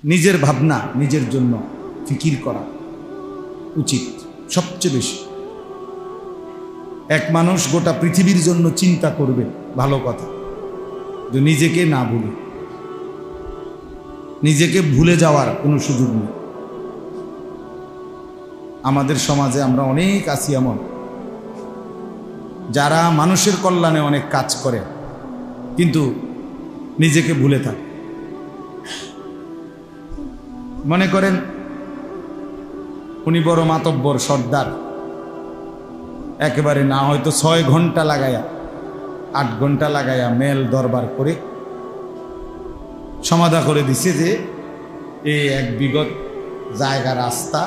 নিজের ভাবনা, নিজের জন্য ফিকির করা উচিত সবচেয়ে বেশি। এক মানুষ গোটা পৃথিবীর জন্য চিন্তা করবে, ভালো কথা, যে নিজেকে না ভুলে। নিজেকে ভুলে যাওয়ার কোনো সুযোগ নেই। আমাদের সমাজে আমরা অনেক আছি এমন যারা মানুষের কল্যাণে অনেক কাজ করে কিন্তু নিজেকে ভুলে থাকে। মনে করেন উনি বড় মাতব্বর সর্দার, একেবারে না হয়তো 6 ঘন্টা লাগায়া 8 ঘন্টা লাগায়া মেল দরবার করে সমাধা করে দিছে যে এই এক বিগত জায়গা রাস্তা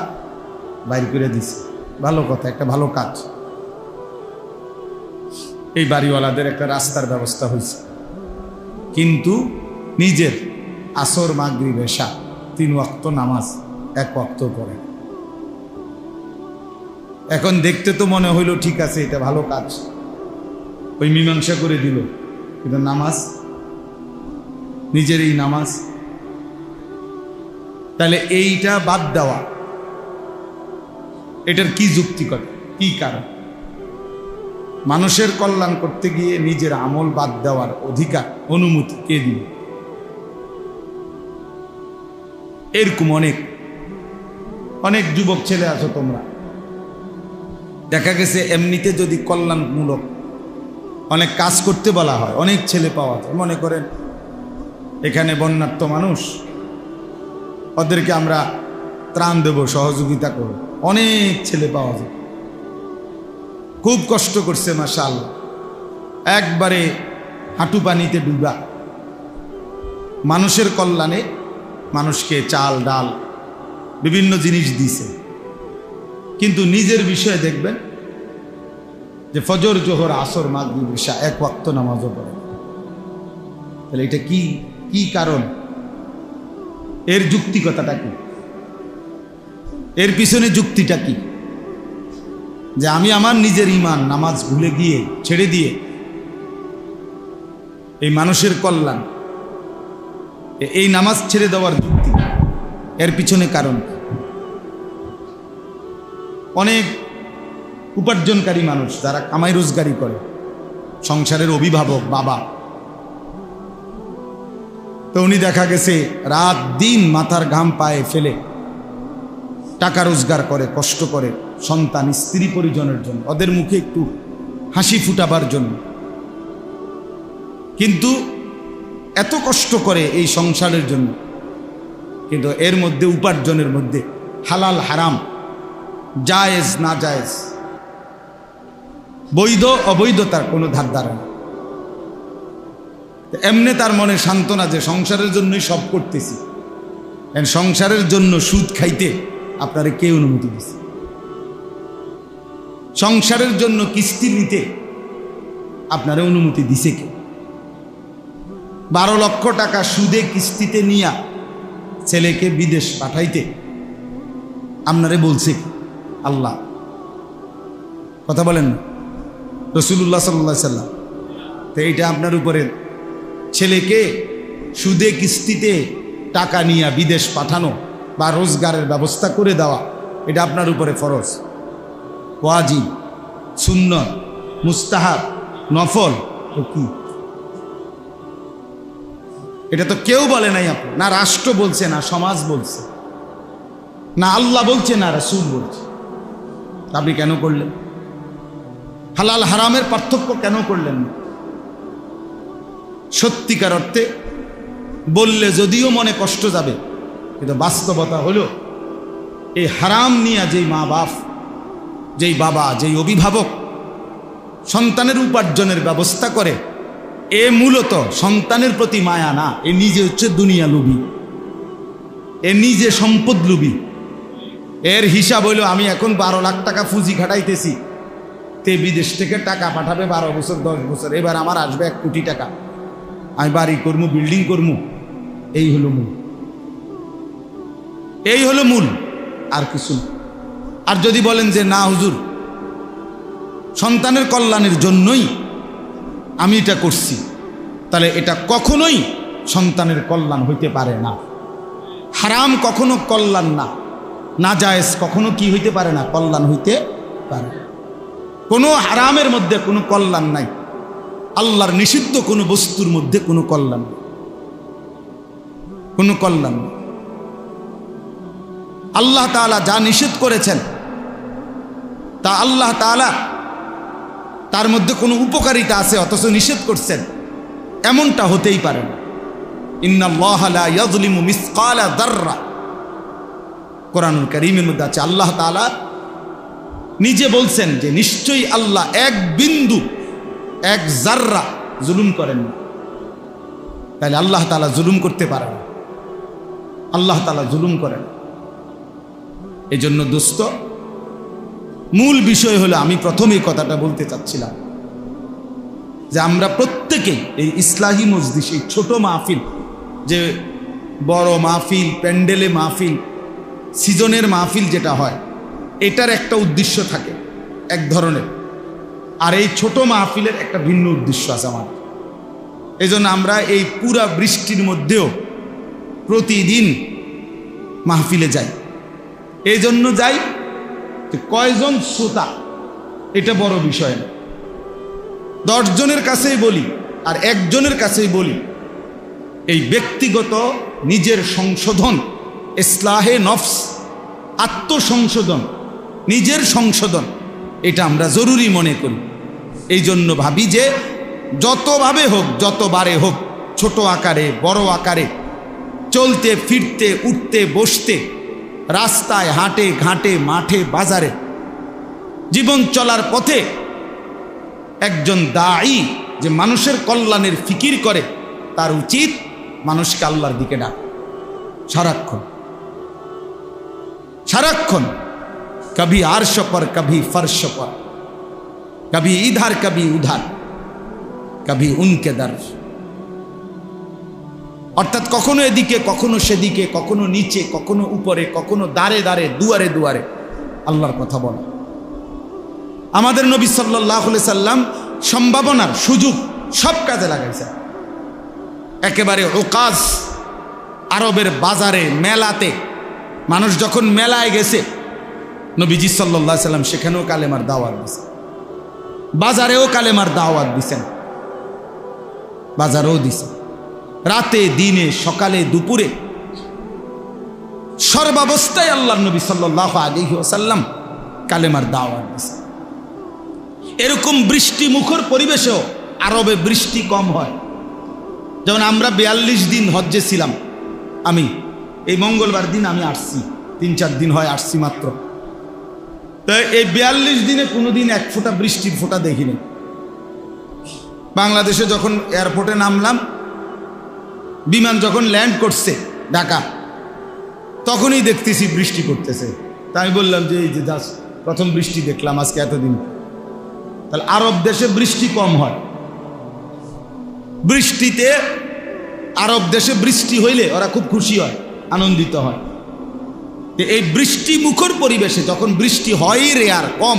বাইর করে দিছে। ভালো কথা, একটা ভালো কাজ। এই বাড়িওয়ালাদের একটা রাস্তার ব্যবস্থা হয়েছে, কিন্তু নিজের আসর মাগরিব এশা 3 ওয়াক্ত নামাজ 1 ওয়াক্ত পড়ে। এখন দেখতে তো মনে হইল ঠিক আছে, এটা ভালো কাজ, ওই মীমাংসা করে দিল, কিন্তু নামাজ, নিজের এই নামাজ, তাহলে এইটা বাদ দেওয়া, এটার কি যুক্তিকতা, কি কারণ? মানুষের কল্যাণ করতে গিয়ে নিজের আমল বাদ দেওয়ার অধিকার, অনুমতি কে দিল? এরকম অনেক অনেক যুবক ছেলে আছো তোমরা, দেখা গেছে এমনিতে যদি কল্যাণমূলক অনেক কাজ করতে বলা হয়, অনেক ছেলে পাওয়া যায়। মনে করেন এখানে বন্যার্ত মানুষ, ওদেরকে আমরা ত্রাণ দেব, সহযোগিতা করব, অনেক ছেলে পাওয়া যায়। খুব কষ্ট করছে মাশাআল্লাহ, একবারে হাঁটু পানিতে ডুবা মানুষের কল্যাণে, মানুষকে চাল ডাল বিভিন্ন জিনিস দিছে। কিন্তু নিজের বিষয়ে দেখবেন যে ফজর জোহর আসর মাগরিব ইশা 1 ওয়াক্ত নামাজও পড়ে। তাহলে এটা কি কি কারণ? এর যুক্তিকতাটা কি? এর পিছনে যুক্তিটা কি? যে আমি আমার নিজের ঈমান নামাজ ভুলে গিয়ে ছেড়ে দিয়ে এই মানুষের কল্যাণ, এই নামাজ ছেড়ে দেওয়ার যুক্তি, এর পিছনে কারণ। অনেক উপার্জনকারী মানুষ যারা কামাই রোজগারি করে, সংসারের অভিভাবক বাবা, তো উনি দেখা গেছে রাত দিন মাথার ঘাম পায়ে ফেলে টাকা রোজগার করে, কষ্ট করে সন্তান স্ত্রী পরিজনের জন্য, ওদের মুখে একটু হাসি ফুটাবার জন্য। কিন্তু এত কষ্ট করে এই সংসারের জন্য, কিন্তু এর মধ্যে উপার্জনের মধ্যে হালাল হারাম, জায়েজ না জায়েজ, বৈধ অবৈধতার কোনো ধার ধারে না। এমনি তার মনে সান্ত্বনা যে সংসারের জন্যই সব করতেছি। সংসারের জন্য সুদ খাইতে আপনারে কে অনুমতি দিছে? সংসারের জন্য কিস্তি নিতে আপনারা অনুমতি দিছে কে? 12 লক্ষ টাকা সুদে কিস্তিতে নিয়া ছেলেকে বিদেশ পাঠাইতে আপনারে বলছে আল্লাহ? কথা বলেন না, রাসূলুল্লাহ সাল্লাল্লাহু আলাইহি সাল্লাম। তো এইটা আপনার উপরে, ছেলেকে সুদে কিস্তিতে টাকা নিয়ে বিদেশ পাঠানো বা রোজগারের ব্যবস্থা করে দেওয়া, এটা আপনার উপরে ফরজ, ওয়াজিব, সুন্নত, মুস্তাহাব, নফল। তো কি এটা? তো কেউ বলে নাই, আপনি না রাষ্ট্র বলছে, না সমাজ বলছে, না আল্লাহ বলছে, না রাসূল বলছে। আপনি কেন করলেন? হালাল হারামের পার্থক্য কেন করলেন না? সত্যিকার অর্থে বললে যদিও মনে কষ্ট যাবে, কিন্তু বাস্তবতা হলো এই হারাম নিয়ে যেই মা বাপ, যেই বাবা, যেই অভিভাবক সন্তানের উপার্জনের ব্যবস্থা করে, এ মূলত সন্তানের প্রতি মায়া না, এ নিজে হচ্ছে দুনিয়া লোভী, এ নিজে সম্পদ লোভী। এর হিসাব হইল আমি এখন 12 লাখ টাকা পুঁজি খাটাইতেছি, তে বিদেশ থেকে টাকা পাঠাবে 12 বছর 10 বছর, এবার আমার আসবে 1 কোটি টাকা, আমি বাড়ি করবো, বিল্ডিং করবো। এই হলো মূল, এই হলো মূল, আর কিছু না। আর যদি বলেন যে না হুজুর, সন্তানের কল্যাণের জন্যই আমি এটা করছি, তাহলে এটা কখনোই সন্তানের কল্যাণ হইতে পারে না। হারাম কখনো কল্যাণ না, নাজায়েজ কখনো কি হইতে পারে না, কল্যাণ হইতে পারে। কোনো হারামের মধ্যে কোনো কল্যাণ নাই, আল্লাহর নিষিদ্ধ কোনো বস্তুর মধ্যে কোনো কল্যাণ নেই, কোনো কল্যাণ নেই। আল্লাহ তাআলা যা নিষেধ করেছেন তা আল্লাহ তাআলা তার মধ্যে কোনো উপকারিতা আছে অথচ নিষেধ করছেন, এমনটা হতেই পারে না। ইন্নাল্লাহা লা ইয়াযলিমু মিসকালা যাররা, কোরআনুল কারীমের মধ্যে আছে। আল্লাহ তাআলা নিজে বলছেন যে নিশ্চয়ই আল্লাহ এক বিন্দু, এক জাররা জুলুম করেন না। তাহলে আল্লাহ তাআলা জুলুম করতে পারে না, আল্লাহ তাআলা জুলুম করেন। এই জন্য দোস্ত, মূল বিষয় হলো, আমি প্রথমেই কথাটা বলতে চাচ্ছিলাম যে আমরা প্রত্যেকেই এই ইসলাহি মজলিস, এই ছোট মাহফিল, যে বড় মাহফিল, প্যান্ডেলে মাহফিল, সিজনের মাহফিল যেটা হয়, এটার একটা উদ্দেশ্য থাকে এক ধরনের, আর এই ছোট মাহফিলের একটা ভিন্ন উদ্দেশ্য আছে আমাদের। এই জন্য আমরা এই পুরা বৃষ্টির মধ্যেও প্রতিদিন মাহফিলে যাই। এই জন্য যাই যে কয়জন শ্রোতা এটা বড় বিষয় না, 10 জনের কাছেই বলি আর একজনের কাছেই বলি, এই ব্যক্তিগত নিজের সংশোধন, ইসলাহে নফস, আত্মসংশোধন, নিজের সংশোধন, এটা আমরা জরুরি মনে করি। এই জন্য ভাবি যে যতভাবে হোক, যতবারে হোক, ছোট আকারে বড় আকারে, চলতে ফিরতে, উঠতে বসতে, রাস্তায় হাটে ঘাটে, মাঠে বাজারে, জীবন চলার পথে একজন দায়ী যে মানুষের কল্যাণের ফিকির করে, তার উচিত মানুষকে আল্লাহর দিকে ডাক, সারাক্ষণ সারাক্ষণ। কবি আরশ পর, কবি ফর্শ পর, কবি ইধার কবি উধার, কবি উনকে দর। অর্থাৎ কখনো এদিকে, কখনো সেদিকে, কখনো নিচে, কখনো উপরে, কখনো দাঁড়ে দাঁড়ে, দুয়ারে দুয়ারে আল্লাহর কথা বলা। আমাদের নবী সাল্লাল্লাহু আলাইহি সাল্লাম সম্ভাবনার সুযোগ সব কাজে লাগাইছেন। একেবারে ওকাজ, আরবের বাজারে, মেলাতে, মানুষ যখন মেলায় গেছে, নবীজি সাল্লাল্লাহু আলাইহি সাল্লাম সেখানেও কালেমার দাওয়াত দিয়েছেন, বাজারেও কালেমার দাওয়াত দিয়েছেন, বাজারেও দিয়েছেন, রাতে দিনে, সকালে দুপুরে, সর্বাবস্থায় আল্লাহর নবী সাল্লাল্লাহু আলাইহি ওয়াসাল্লাম কালেমার দাওয়াত দিয়েছেন। এরকম বৃষ্টি মুখর পরিবেশেও আরবে বৃষ্টি কম হয়। যেমন আমরা 42 দিন হজ্জে ছিলাম, আমি এই মঙ্গলবার দিন আমি আসছি, 3-4 দিন হয় আসছি মাত্র। তো এই 42 দিনে কোনোদিন এক ফোঁটা বৃষ্টির ফোঁটা দেখিনি। বাংলাদেশে যখন এয়ারপোর্টে নামলাম, বিমান যখন ল্যান্ড করছে ঢাকা, তখনই দেখতেছি বৃষ্টি পড়তেছে। তা আমি বললাম যে এই যে জাস্ট প্রথম বৃষ্টি দেখলাম আজকে এতদিন। তাহলে আরব দেশে বৃষ্টি কম হয়, বৃষ্টিতে আরব দেশে বৃষ্টি হইলে ওরা খুব খুশি হয়, আনন্দিত হয়। এই বৃষ্টি মুখর পরিবেশে যখন বৃষ্টি হয় রেয়ার, কম,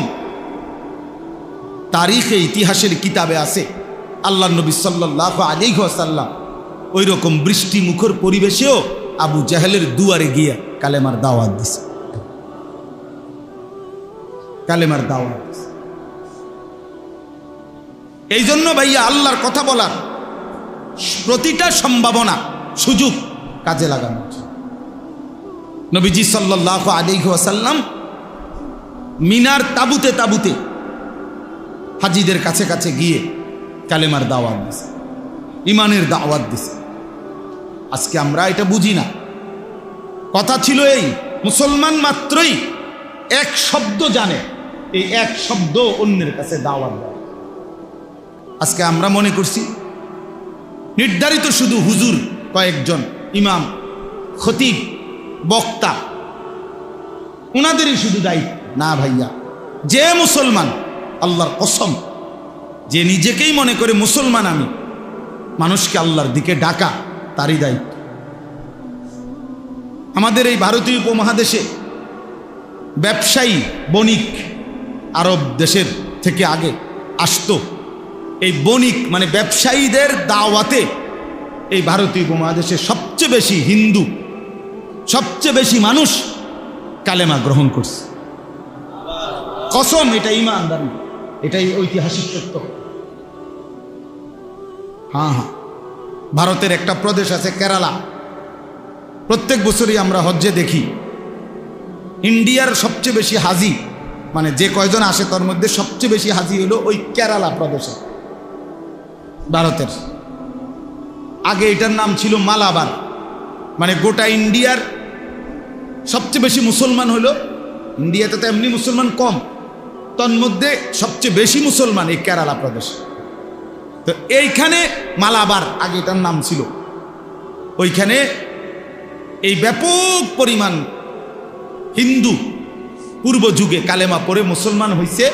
তারিখে ইতিহাসের কিতাবে আছে আল্লাহর নবী সাল্লাল্লাহু আলাইহি ওয়াসাল্লাম ওই রকম বৃষ্টি মুখর পরিবেশেও আবু জাহেলের দুয়ারে গিয়ে কালেমার দাওয়াত দিছে, কালেমার দাওয়াত দিছে। এই জন্য ভাইয়া আল্লাহর কথা বলার প্রতিটা সম্ভাবনা, সুযোগ কাজে লাগানো। নবীজি সাল্লাল্লাহু আলাইহি ওয়াসাল্লাম মিনার তাবুতে তাবুতে হাজীদের কাছে কাছে গিয়ে কালেমার দাওয়াত দিছে, ইমানের দাওয়াত দিছে। আজকে আমরা এটা বুঝি না। কথা ছিল এই, মুসলমান মাত্রই এক শব্দ জানে, এই এক শব্দ অন্যের কাছে দাওয়াত দেয়। আজকে আমরা মনে করছি নির্ধারিত শুধু হুজুর কয়েকজন, ইমাম, খতিব, বক্তা, ওনাদেরই শুধু দায়িত্ব। না ভাইয়া, যে মুসলমান, আল্লাহর কসম, যে নিজেকেই মনে করে মুসলমান আমি, মানুষকে আল্লাহর দিকে ডাকা তারই দায়িত্ব। আমাদের এই ভারতীয় উপমহাদেশে ব্যবসায়ী, বণিক আরব দেশের থেকে আগে আসতো। এই বণিক মানে ব্যবসায়ীদের দাওয়াতে এই ভারতীয় উপমহাদেশে সবচেয়ে বেশি হিন্দু সবচেয়ে বেশি মানুষ কালেমা গ্রহণ করছে। কসম, এটা ঈমানদারি, এটাই ঐতিহাসিক সত্য। হ্যাঁ, ভারতের একটা প্রদেশ আছে কেরালা, প্রত্যেক বছরই আমরা হজ্জে দেখি ইন্ডিয়ার সবচেয়ে বেশি হাজি, মানে যে কয়জন আসে তার মধ্যে সবচেয়ে বেশি হাজি হলো ওই কেরালা প্রদেশে, ভারতের। আগে এটার নাম ছিল মালাবার, মানে গোটা ইন্ডিয়ার সবচেয়ে বেশি মুসলমান হলো, ইন্ডিয়াতে তো এমনি মুসলমান কম, তন্মধ্যে সবচেয়ে বেশি মুসলমান এই কেরালা প্রদেশ। তো এইখানে মালাবার আগে এটার নাম ছিল, ওইখানে এই ব্যাপক পরিমাণ হিন্দু পূর্ব যুগে কালেমা পড়ে মুসলমান হয়েছে।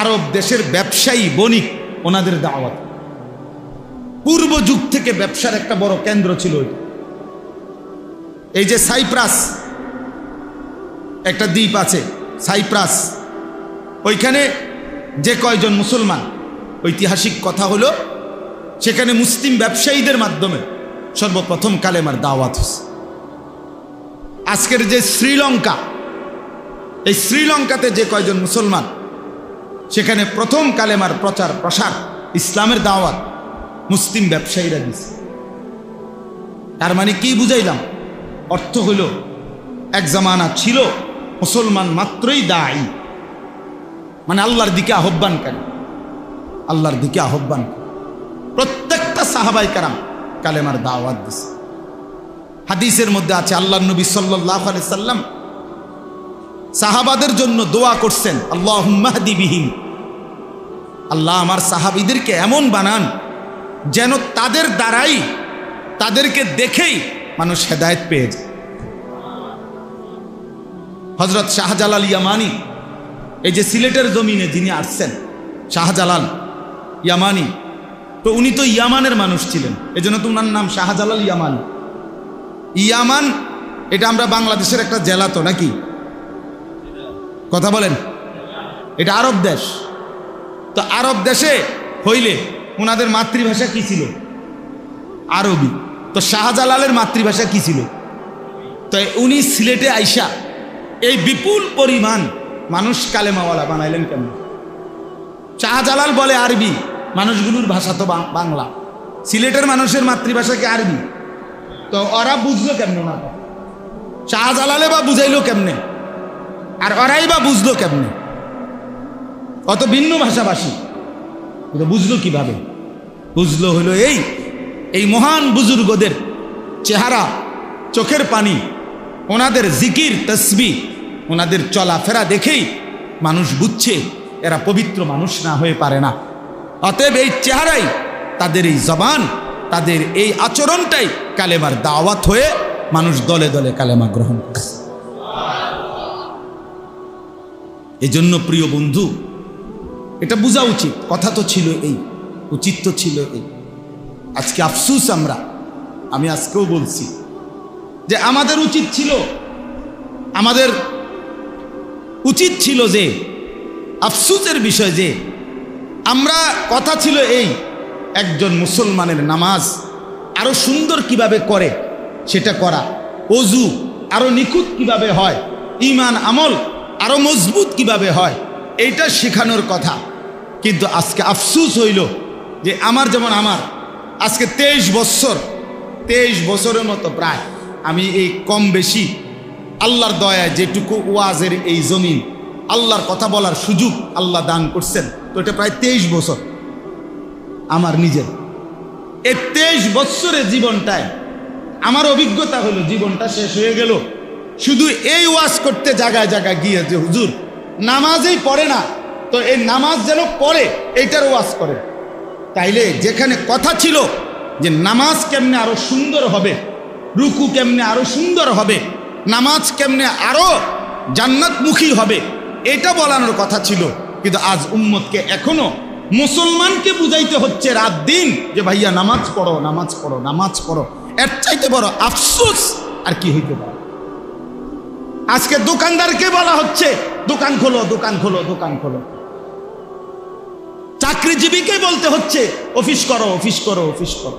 আরব দেশের ব্যবসায়ী বণিক, ওনাদের দাওয়াত, পূর্ব যুগ থেকে ব্যবসার একটা বড় কেন্দ্র ছিল। এই যে সাইপ্রাস একটা দ্বীপ আছে, সাইপ্রাস, ওইখানে যে কয়জন মুসলমান, ঐতিহাসিক কথা হলো সেখানে মুসলিম ব্যবসায়ীদের মাধ্যমে সর্বপ্রথম কালেমার দাওয়াত হয়েছে। আজকের যে শ্রীলঙ্কা, এই শ্রীলঙ্কাতে যে কয়জন মুসলমান, সেখানে প্রথম কালেমার প্রচার প্রসার, ইসলামের দাওয়াত মুসলিম ব্যবসায়ীরা দিচ্ছে। তার মানে কি বুঝাইলাম? অর্থ হইল এক জামানা ছিল মুসলমান মাত্রই দায়ী, মানে আল্লাহর দিকে আহ্বানকারী, আল্লাহর দিকে আহ্বান। প্রত্যেকটা সাহাবায়ে কেরাম কালেমার দাওয়াত দিছে। হাদিসের মধ্যে আছে আল্লাহর নবী সাল্লাল্লাহু আলাইহি সাল্লাম সাহাবাদের জন্য দোয়া করছেন, আল্লাহুম্মা হদি বিহিম, আল্লাহ আমার সাহাবীদেরকে এমন বানান যেন তাদের দ্বারাই, তাদেরকে দেখেই মানুষ হেদায়েত পেয়ে যায়। হযরত শাহজালাল ইয়ামানি, এই যে সিলেটের জমিনে যিনি আসছেন, শাহজালাল ইয়ামানি, তো উনি তো ইয়ামানের মানুষ ছিলেন, এজন্য তো ওনার নাম শাহজালাল ইয়ামানি। ইয়ামান এটা আমরা বাংলাদেশের একটা জেলা তো নাকি? কথা বলেন, এটা আরব দেশ। তো আরব দেশে হইলে ওনাদের মাতৃভাষা কি ছিল? আরবি। তো শাহজালালের মাতৃভাষা কি ছিল? তো উনি সিলেটে আইসা এই বিপুল পরিমাণ মানুষ কালেমাওয়ালা বানাইলেন কেন? শাহজালাল বলে আরবি, মানুষগুলোর ভাষা তো বাংলা, সিলেটের মানুষের মাতৃভাষা কি আরবি? তো ওরা বুঝলো কেমনে? না শাহজালালে বা বুঝাইলো কেমনে, আর ওরাই বা বুঝলো কেমনে? অত ভিন্ন ভাষাভাষী, বুঝলো কিভাবে? বুঝলো হলো এই মহান বুজুর্গদের চেহারা, চোখের পানি, ওনাদের জিকির তসবিহ, ওনাদের চলাফেরা দেখেই মানুষ বুঝছে এরা পবিত্র মানুষ না হয়ে পারে না। অতএব এই চেহারাই, তাদের এই জবান, তাদের এই আচরণটাই কালেমার দাওয়াত হয়ে মানুষ দলে দলে কালেমা গ্রহণ করছে। এই জন্য প্রিয় বন্ধু, এটা বোঝা উচিত। কথা তো ছিল এই, উচিত তো ছিল এই। আজকে আফসুস, আমি আজকেও বলছি যে আমাদের উচিত ছিল যে আফসুসের বিষয় যে আমরা, কথা ছিল এই, একজন মুসলমানের নামাজ আরো সুন্দর কিভাবে করে সেটা করা, ওযু আরো নিখুঁত কিভাবে হয়, ঈমান আমল আরো মজবুত কিভাবে হয়, এইটা শেখানোর কথা। কিন্তু আজকে আফসুস হইল যে যেমন আমার আজকে 23 বছরের মতো প্রায় আমি এই কম বেশি আল্লাহর দয়ায় যেটুকু ওয়াজের এই জমিন, আল্লাহর কথা বলার সুযোগ আল্লাহ দান করছেন, তো এটা প্রায় 23 বছর আমার নিজের। এই 23 বছরের জীবনটায় আমার অভিজ্ঞতা হলো জীবনটা শেষ হয়ে গেল শুধু এই ওয়াজ করতে জায়গায় জায়গায় গিয়ে, যে হুজুর নামাজই পড়ে না, তো এই নামাজ যেন পড়ে এইটার ওয়াজ করে। তাইলে যেখানে কথা ছিল যে নামাজ কেমনে আরো সুন্দর হবে, রুকু কেমনে আরো সুন্দর হবে, নামাজ কেমনে আরো জান্নাতমুখী হবে, এটা বলানোর কথা ছিল। কিন্তু আজ উম্মতকে এখনো মুসলমানকে বুঝাইতে হচ্ছে রাত দিন যে ভাইয়া নামাজ পড়ো, নামাজ পড়ো, নামাজ পড়ো। এর চাইতে বড় আফসোস আর কি হইতে পারে? আজকে দোকানদারকে বলা হচ্ছে দোকান খোলো, দোকান খোলো, দোকান খোলো। চাকরিজীবীকে বলতে হচ্ছে অফিস করো, অফিস করো, অফিস করো।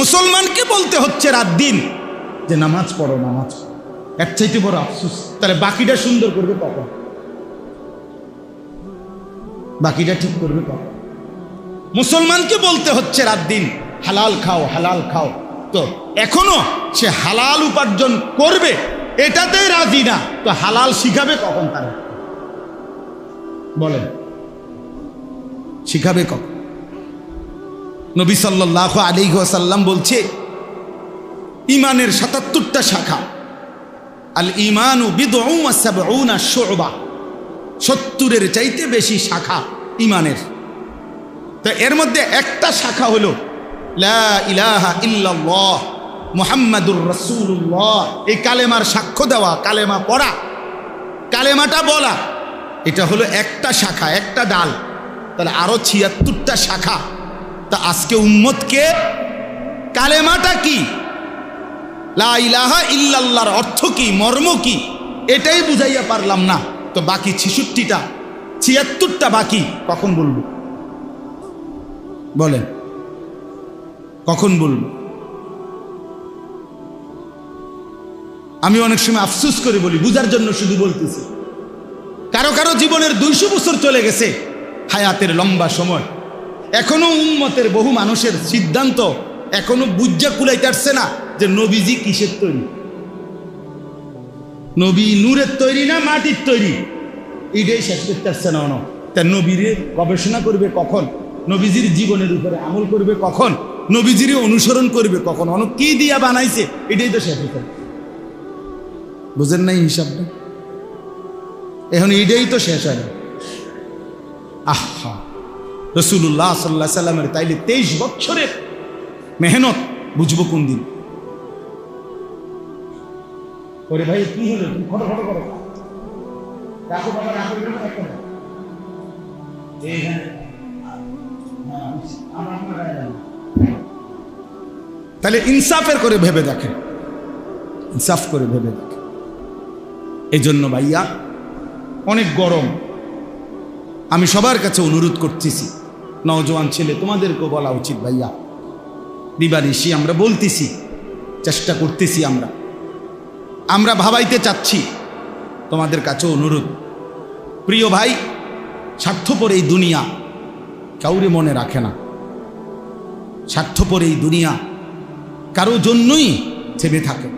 মুসলমানকে বলতে হচ্ছে রাত দিন যে নামাজ পড়ো, নামাজ পড়ো, এর চাইতে বড় আফসোস। তাহলে বাকিটা সুন্দর করবে কখন? বাকিটা ঠিক করবে কখন? মুসলমানকে বলতে হচ্ছে রাত দিন হালাল খাও, হালাল খাও, তো এখনো সে হালাল উপার্জন করবে এটাতেই রাজি না, তো হালাল শিখাবে কখন? তারা বলেন, শিখাবে কখন? নবী সাল্লাল্লাহু আলাইহি ওয়াসাল্লাম বলছে ঈমানের ৭৭টা শাখা। আল ঈমানু বিদউন ওয়া সাবউনা শু'বা, ৭০-এর চাইতে বেশি শাখা ঈমানের। তো এর মধ্যে একটা শাখা হলো লা ইলাহা ইল্লাল্লাহ মুহাম্মাদুর রাসূলুল্লাহ। এই কালেমার সাক্ষ্য দেওয়া, কালেমা পড়া, কালেমাটা বলা, এটা হলো একটা শাখা, একটা ডাল। তাহলে আরো ৭৬টা শাখা। তা আজকে উম্মতকে কালেমাটা কি, লা ইলাহা ইল্লাল্লাহর অর্থ কি, মর্ম কি, এটাই বুঝাইয়া পারলাম না, তো বাকি ৬৬টা ৭৬টা বাকি কখন বলবো? বলেন, কখন বলবো? আমি অনেক সময় আফসোস করে বলি, বুঝার জন্য শুধু বলতেছি। কারো কারো জীবনের ২০০ বছর চলে গেছে, হায়াতের লম্বা সময়, এখনো উম্মতের বহু মানুষের সিদ্ধান্ত এখনো বুঝা কুলাইতে না যে নবীজি কিসের তৈরি, নবী নূরের তৈরি না মাটির তৈরি, এটাই শেষ করতে আসছে না। তা নবীরে গবেষণা করবে কখন? নবীজির জীবনের উপরে আমল করবে কখন? নবীজির অনুসরণ করবে কখন? কি দিয়া বানাইছে এটাই তো শেষ হতে, বুঝেন নাই হিসাবটা? এখন এটাই তো শেষ হয় না। আহা, রাসূলুল্লাহ সাল্লাল্লাহু আলাইহি সাল্লামের তাইলে 23 বছরের মেহনত বুঝবো কোন দিন? ওরে ভাই কি হলো, তুমি ফটো ফটো করো, রাখো বাবা, রাখো, রাখো না এই হ্যাঁ তাহলে ইনসাফের করে ভেবে দেখেন, ইনসাফ করে ভেবে দেখেন। এই জন্য ভাইয়া অনেক গরম, আমি সবার কাছে অনুরোধ করতেছি, নওজোয়ান ছেলে তোমাদেরকেও বলা উচিত ভাইয়া, দিবানিশি আমরা বলতেছি, চেষ্টা করতেছি, আমরা ভাবাইতে চাচ্ছি, তোমাদের কাছে অনুরোধ, প্রিয় ভাই, স্বার্থপর এই দুনিয়া কাউরে মনে রাখে না, স্বার্থপর এই দুনিয়া কারো জন্যই থেমে থাকে।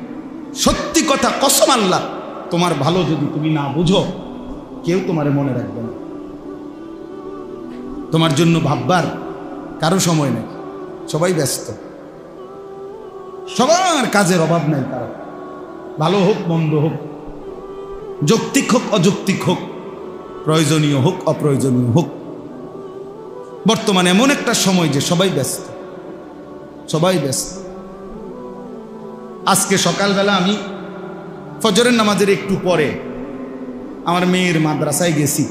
সত্যি কথা, কসম আল্লাহ, তোমার ভালো যদি তুমি না বুঝো, কেউ তোমারে মনে রাখবে না, তোমার জন্য ভাববার কারো সময় নেই, সবাই ব্যস্ত, সবার কাজের অভাব নাই কারো, ভালো হোক মন্দ হোক, যৌক্তিক হোক অযৌক্তিক হোক, প্রয়োজনীয় হোক অপ্রয়োজনীয় হোক, বর্তমানে এমন একটা সময় যে সবাই ব্যস্ত, সবাই ব্যস্ত। আজকে সকালবেলা আমি ফজরের নামাজের একটু পরে আমার মেয়ের মাদ্রাসায় গেছি,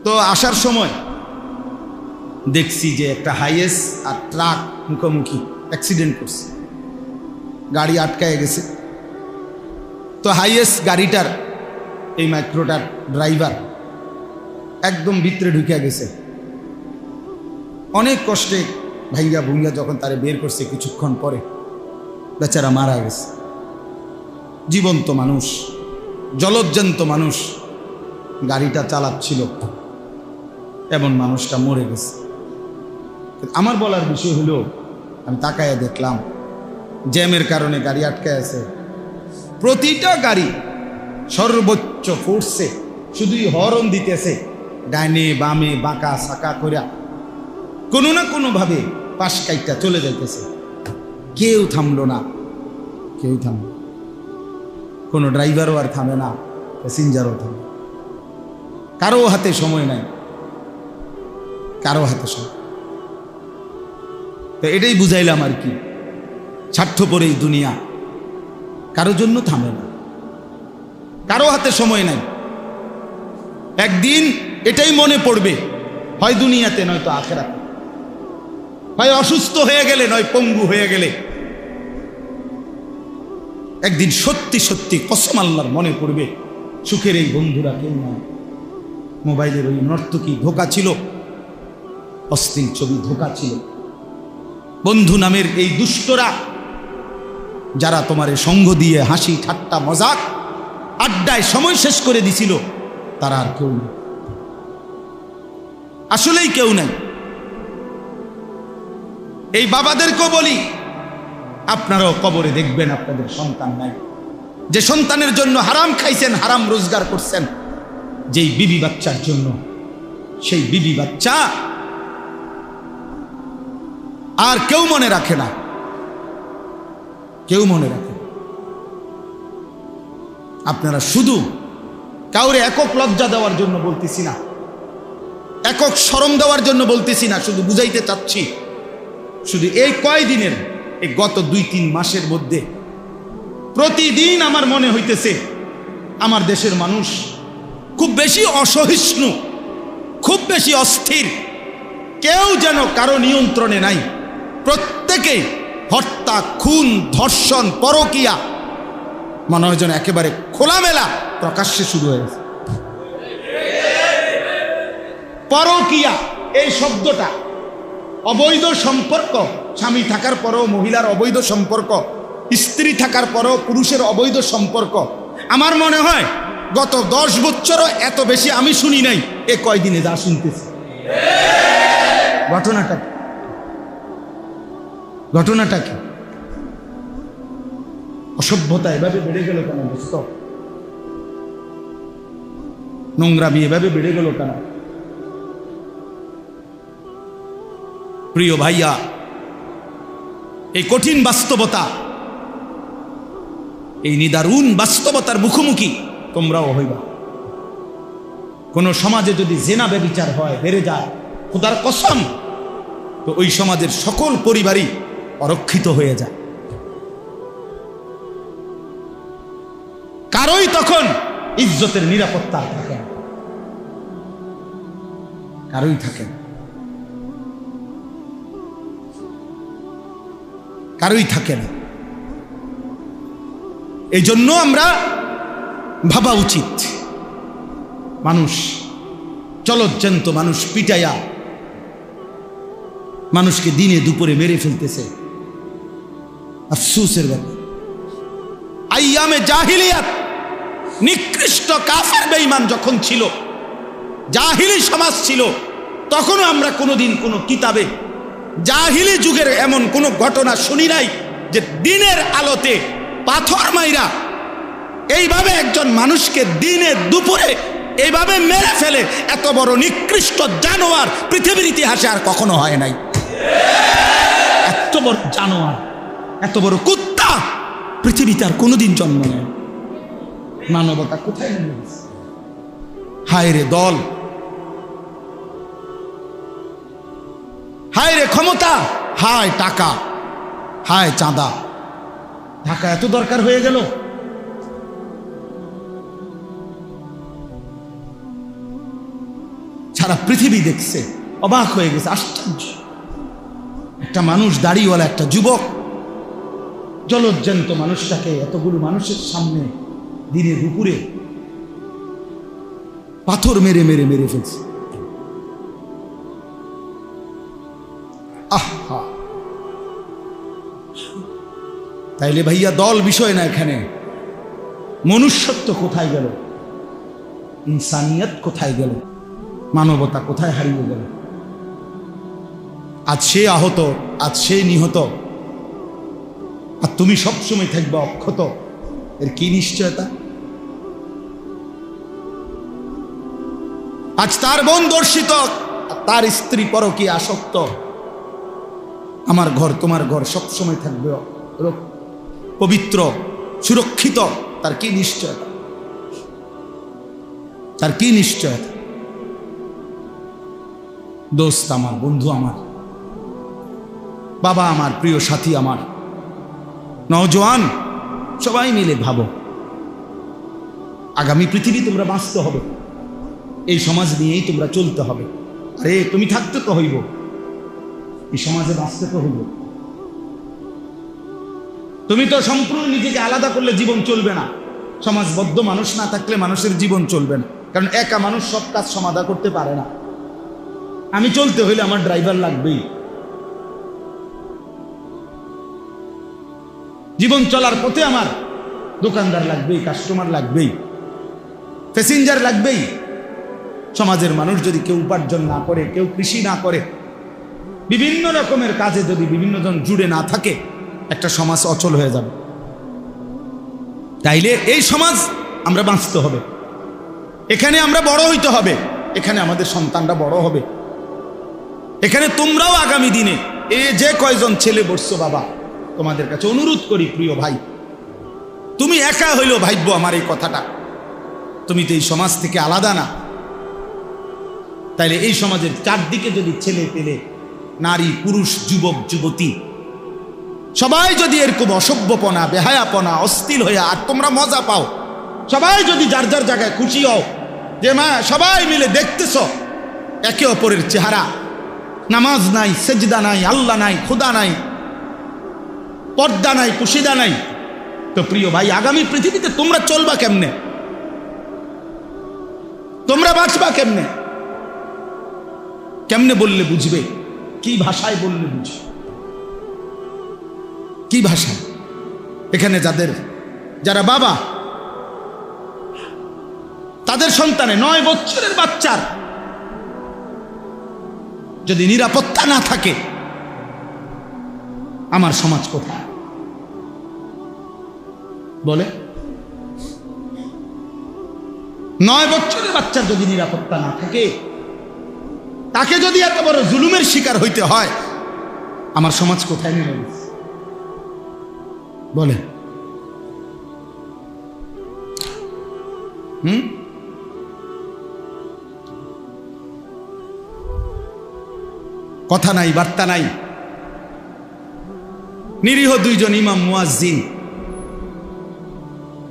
তো আসার সময় দেখছি যে একটা হাইয়েস আর ট্রাক মুখোমুখি অ্যাক্সিডেন্ট করছে, গাড়ি আটকায় গেছে। তো হাইয়েস গাড়িটার এই মাইক্রোটার ড্রাইভার একদম ভিতরে ঢুকে গেছে, অনেক কষ্টে ভাইয়া ভুঙ্গা যখন তারে বের করছে, কিছুক্ষণ পরে বেচারা মারা গেছে। জীবন্ত মানুষ, জলজ্জান্ত মানুষ গাড়িটা চালাচ্ছিল, এমন মানুষটা মরে গেছে। আমার বলার বিষয় হলো, আমি তাকায় দেখলাম জ্যামের কারণে গাড়ি আটকায় আছে, প্রতিটা গাড়ি সর্বোচ্চ ফোর্সে শুধুই হর্ন দিতেছে, ডাইনে বামে বাঁকা সাকা করে কোনো না কোনোভাবে পাশ কাইটা চলে যাইতেছে, কেউ থামলো না, কেউ থামলো, কোনো ড্রাইভারও আর থামে না, প্যাসেঞ্জারও থামে, কারো হাতে সময় নাই, কারো হাতে সময়। তো এটাই বুঝাইলাম আর কি, স্বার্থপর এই দুনিয়া কারো জন্য থামে না, কারো হাতে সময় নাই। একদিন এটাই মনে পড়বে, হয় দুনিয়াতে নয়তো আখিরাতে, হয় অসুস্থ হয়ে গেলে নয় পঙ্গু হয়ে গেলে, একদিন সত্যি সত্যি কসম আল্লাহর মনে পড়বে, সুখের এই বন্ধুরা কেউ নয়, মোবাইলের ওই নর্তকী ধোঁকা ছিল, অশ্লীল ছবি ধোঁকা ছিল, বন্ধু নামের এই দুষ্টরা যারা তোমারে সঙ্গ দিয়ে হাসি ঠাট্টা মজাক আড্ডায় সময় শেষ করে দিছিল, তারা আর কেউ নেই, আসলেই কেউ নেই। এই বাবাদেরকেও বলি, আপনারাও কবরে দেখবেন আপনাদের সন্তান নাই। যে সন্তানের জন্য হারাম খাইছেন, হারাম রোজগার করছেন, যেই বিবি বাচ্চার জন্য, সেই বিবি বাচ্চা আর কেউ মনে রাখে না, কেউ মনে রাখে না। আপনারা শুধু কাউরে একক লজ্জা দেওয়ার জন্য বলতেছি না, একক শরম দেওয়ার জন্য বলতেছি না, শুধু বুঝাইতে চাচ্ছি, শুধু এই কয়দিনের, এই গত 2-3 মাসের মধ্যে প্রতিদিন আমার মনে হইতেছে আমার দেশের মানুষ খুব বেশি অসহিষ্ণু, খুব বেশি অস্থির, কেউ যেন কারো নিয়ন্ত্রণে নাই। প্রত্যেকে হত্যা, খুন, ধর্ষণ, পরকীয়া মনে হয় যেন একেবারে খোলামেলা প্রকাশ্যে শুরু হয়ে গেছে। পরকীয়া এই শব্দটা, অবৈধ সম্পর্ক, স্বামী থাকার পরেও মহিলার অবৈধ সম্পর্ক, স্ত্রী থাকার পরেও পুরুষের অবৈধ সম্পর্ক, আমার মনে হয় গত 10 বছরও এত বেশি আমি শুনি নাই, এ কয়দিনে যা শুনতেছি। ঘটনাটা কি? অসভ্যতা এভাবে বেড়ে গেল কেন? দোস্ত, নোংরামি এভাবে বেড়ে গেল কেন? প্রিয় ভাইয়া, এই কঠিন বাস্তবতা, এই নিদারুণ বাস্তবতার মুখোমুখি তোমরাও হইবা। কোন সমাজে যদি জেনা ব্যভিচার হয়, বেড়ে যায়, খোদার কসম, তো ওই সমাজের সকল পরিবারই অরক্ষিত হয়ে যায়। কারোই তখন ইজ্জতের নিরাপত্তা থাকে না, কারোই থাকে না, কারোই থাকে না। এই জন্য আমরা ভাবা উচিত, মানুষ চলজ্জান্ত মানুষ পিটাইয়া মানুষকে দিনে দুপুরে মেরে ফেলতেছে, আফসোসের ব্যাপার। আইয়ামে জাহিলিয়াত, নিকৃষ্ট কাফের বেঈমান যখন ছিল, জাহিলি সমাজ ছিল, তখনও আমরা কোনোদিন কোনো কিতাবে জাহিলি যুগের এমন কোনো ঘটনা শুনি নাই যে দিনের আলোতে পাথর মাইরা এইভাবে একজন মানুষকে দিনে দুপুরে এইভাবে মেরে ফেলে। এত বড় নিকৃষ্ট জানোয়ার পৃথিবীর ইতিহাসে আর কখনো হয় নাই। এত বড় জানোয়ার, এত বড় কুত্তা পৃথিবীতে আর কোনোদিন জন্ম নেয়। মানবতা কোথায় নেমে গেছে? হায় রে দল, হায় রে ক্ষমতা, হায় টাকা, হায় চাঁদা। ঢাকা এত দরকার হয়ে গেল। সারা পৃথিবী দেখছে, অবাক হয়ে গেছে, আশ্চর্য। একটা মানুষ, দাড়িওয়ালা একটা যুবক, জলজ্জান্ত মানুষটাকে এতগুলো মানুষের সামনে দিনে দুপুরে পাথর মেরে মেরে মেরে ফেলছে। আহা, তাইলে ভাইয়া দল বিষয় না, এখানে মনুষ্যত্ব কোথায় গেল? ইনসানিয়ত কোথায় গেল? মানবতা কোথায় হারিয়ে গেল? আজ সে আহত, আজ সে নিহত, আর তুমি সবসময় থাকবে অক্ষত। এর কি নিশ্চয়তা? আজ তার বোন দর্শিত, তার স্ত্রী পরকীয়া আসক্ত, আমার ঘর তোমার ঘর সবসময় থাকবে পবিত্র, সুরক্ষিত। তার কি নিশ্চয়তা? তার কি নিশ্চয়তা? দোস্ত আমার, বন্ধু আমার, বাবা আমার, প্রিয় সাথী আমার, নওজোয়ান, সবাই মিলে ভাবো, আগামী পৃথিবী তোমরা বাঁচতে হবে, এই সমাজ নিয়েই তোমরা চলতে হবে। আরে তুমি থাকতে তো হইব, এই সমাজে বাঁচতে তো হইব। তুমি তো সম্পূর্ণ নিজেকে আলাদা করলে জীবন চলবে না। সমাজবদ্ধ মানুষ না থাকলে মানুষের জীবন চলবে না, কারণ একা মানুষ সব কাজ সমাধা করতে পারে না। আমি চলতে হইলে আমার ড্রাইভার লাগবেই। জীবন চলার পথে আমার দোকানদার লাগবেই, কাস্টমার লাগবেই, প্যাসেঞ্জার লাগবেই। সমাজের মানুষ যদি কেউ উপার্জন না করে, কেউ কৃষি না করে, বিভিন্ন রকমের কাজে যদি বিভিন্ন জন জুড়ে না থাকে, একটা সমাজ অচল হয়ে যাবে। তাইলে এই সমাজ আমরা বাঁচতে হবে, এখানে আমরা বড় হইতে হবে, এখানে আমাদের সন্তানরা বড় হবে, এখানে তোমরাও আগামী দিনে যে কয়জন ছেলে বসছো বাবা, তোমাদের কাছে অনুরোধ করি প্রিয় ভাই, তুমি একা হইলেও ভাইব্য আমার এই কথাটা, তুমি তো এই সমাজ থেকে আলাদা না। তাইলে এই সমাজের চারদিকে যদি ছেলে পেলে, নারী পুরুষ, যুবক যুবতী সবাই যদি এরকম অসভ্যপনা, বেহায়াপনা, অস্থির হয়ে আর তোমরা মজা পাও, সবাই যদি যার যার জায়গায় খুশি হও যে মা সবাই মিলে দেখতেছ একে অপরের চেহারা, নামাজ নাই, সেজদা নাই, আল্লাহ নাই, খুদা নাই, পর্দা নাই, কুশিদা নাই, তো প্রিয় ভাই আগামী পৃথিবীতে তোমরা চলবা কেমনে? তোমরা বাঁচবা কেমনে? কেমনে বললে বুঝবে? কি ভাষায় বললে বুঝবে? কি ভাষা? এখানে যারা বাবা, তাদের সন্তানে 9 বছরের বাচ্চার যদি নিরাপত্তা না থাকে, আমার সমাজ কোথায়? বলে 9 বছরের বাচ্চার যদি নিরাপত্তা না থাকে, তাকে যদি এত বড় জুলুমের শিকার হইতে হয়, আমার সমাজ কোথায় নেমে গেছে? বলে কথা নাই, বার্তা নাই। নিরীহ 2 জন ইমাম মুয়াজ্জিন,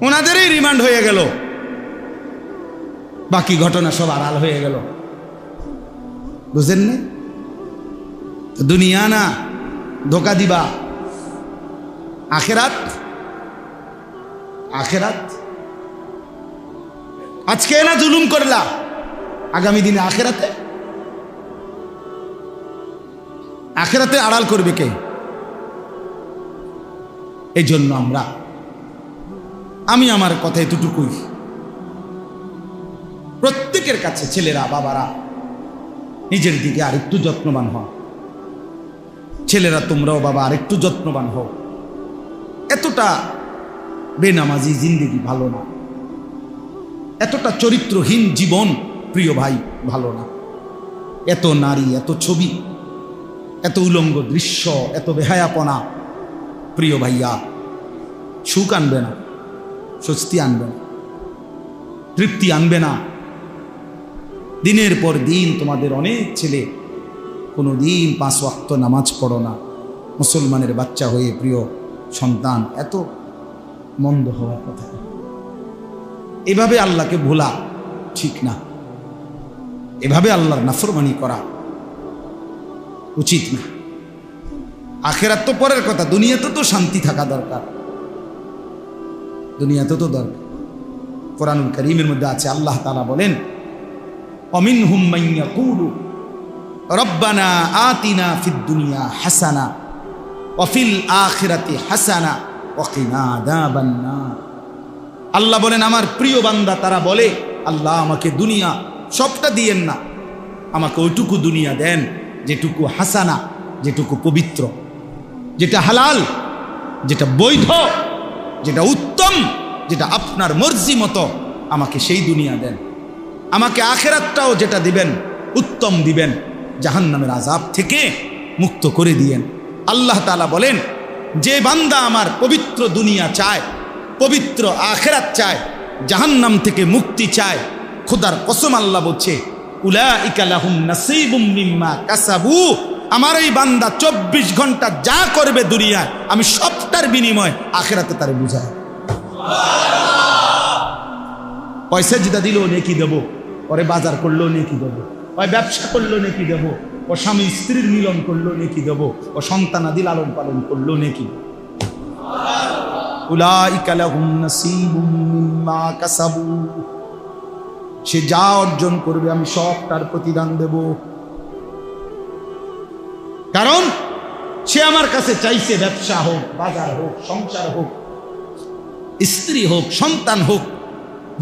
ওনাদেরই রিমান্ড হয়ে গেল, বাকি ঘটনা সব আড়াল হয়ে গেল। বুঝেন না? দুনিয়া না ধোকা দিবা, আখেরাত। আখেরাত আজকে না জুলুম করলা, আগামী দিনে আখেরাতে আড়াল করবে কে? এই জন্য আমি আমার কথা এতটুকুই, প্রত্যেকের কাছে ছেলেরা, বাবারা নিজের দিকে আরেকটু যত্নবান হও। ছেলেরা তোমরাও বাবা আরেকটু যত্নবান হও। এতটা বেনামাজি জিন্দেগি ভালো না, এতটা চরিত্রহীন জীবন প্রিয় ভাই ভালো না। এত নারী, এত ছবি, এত উলঙ্গ দৃশ্য, এত বেহায়াপনা প্রিয় ভাইয়া সুখ আনবে না, স্বস্তি আনবে না, তৃপ্তি আনবে না। দিনের পর দিন তোমাদের অনেক ছেলে কোনো দিন 5 ওয়াক্ত নামাজ পড়ো না, মুসলমানের বাচ্চা হয়ে প্রিয় সন্তান, এত মন্দ হওয়ার কথা। এভাবে আল্লাহকে ভোলা ঠিক না, এভাবে আল্লাহর নাফরমানি করা উচিত না। আখেরাত তো পরের কথা, দুনিয়াতে তো শান্তি থাকা দরকার, দুনিয়াতে তো দরকার। কোরআনুল কারীমের মধ্যে আছে, আল্লাহ তাআলা বলেন, অমিনহুম মান ইয়াকুলু রব্বানা আতিনা ফিদ দুনিয়া হাসানা ওয়া ফিল আখিরাতি হাসানা ওয়া কিনা আযাবান নার। আল্লাহ বলেন আমার প্রিয় বান্দা তারা বলে, আল্লাহ আমাকে দুনিয়া সবটা দিয়েন না, আমাকে ওইটুকু দুনিয়া দেন যেটুকু হাসানা, যেটুকু পবিত্র, যেটা হালাল, যেটা বৈধ, যেটা উত্তম, যেটা আপনার মর্জি মতো, আমাকে সেই দুনিয়া দেন। আমাকে আখেরাতটাও যেটা দিবেন উত্তম দিবেন, জাহান্নামের আযাব থেকে মুক্ত করে দিয়েন। আল্লাহ তাআলা বলেন, যে বান্দা আমার পবিত্র দুনিয়া চায়, পবিত্র আখেরাত চায়, জাহান্নাম থেকে মুক্তি চায়, খোদার কসম আল্লাহ বলছে, উলাইকা লাহুম নাসীবুম মিম্মা কাসাবু, আমার এই বান্দা 24 ঘন্টা যা করবে দুনিয়ায়, আমি সবটার বিনিময় আখেরাতে তারে বুঝায়। পয়সা যেটা দিল নেকি দেবো, পরে বাজার করলো নেকি দেবো, ওই ব্যবসা করলো নেকি দেবো, ও স্বামী স্ত্রীর মিলন করলো নেকি দেবো, ও সন্তানাদি লালন পালন করলো নেকি। উলাইকা লাহুম নাসীবুম মিম্মা কাসাবু, সে যা অর্জন করবে আমি সবটার প্রতিদান দেব। কারণ সে আমার কাছে চাইছে ব্যবসা হোক, বাজার হোক, সংসার হোক, স্ত্রী হোক, সন্তান হোক,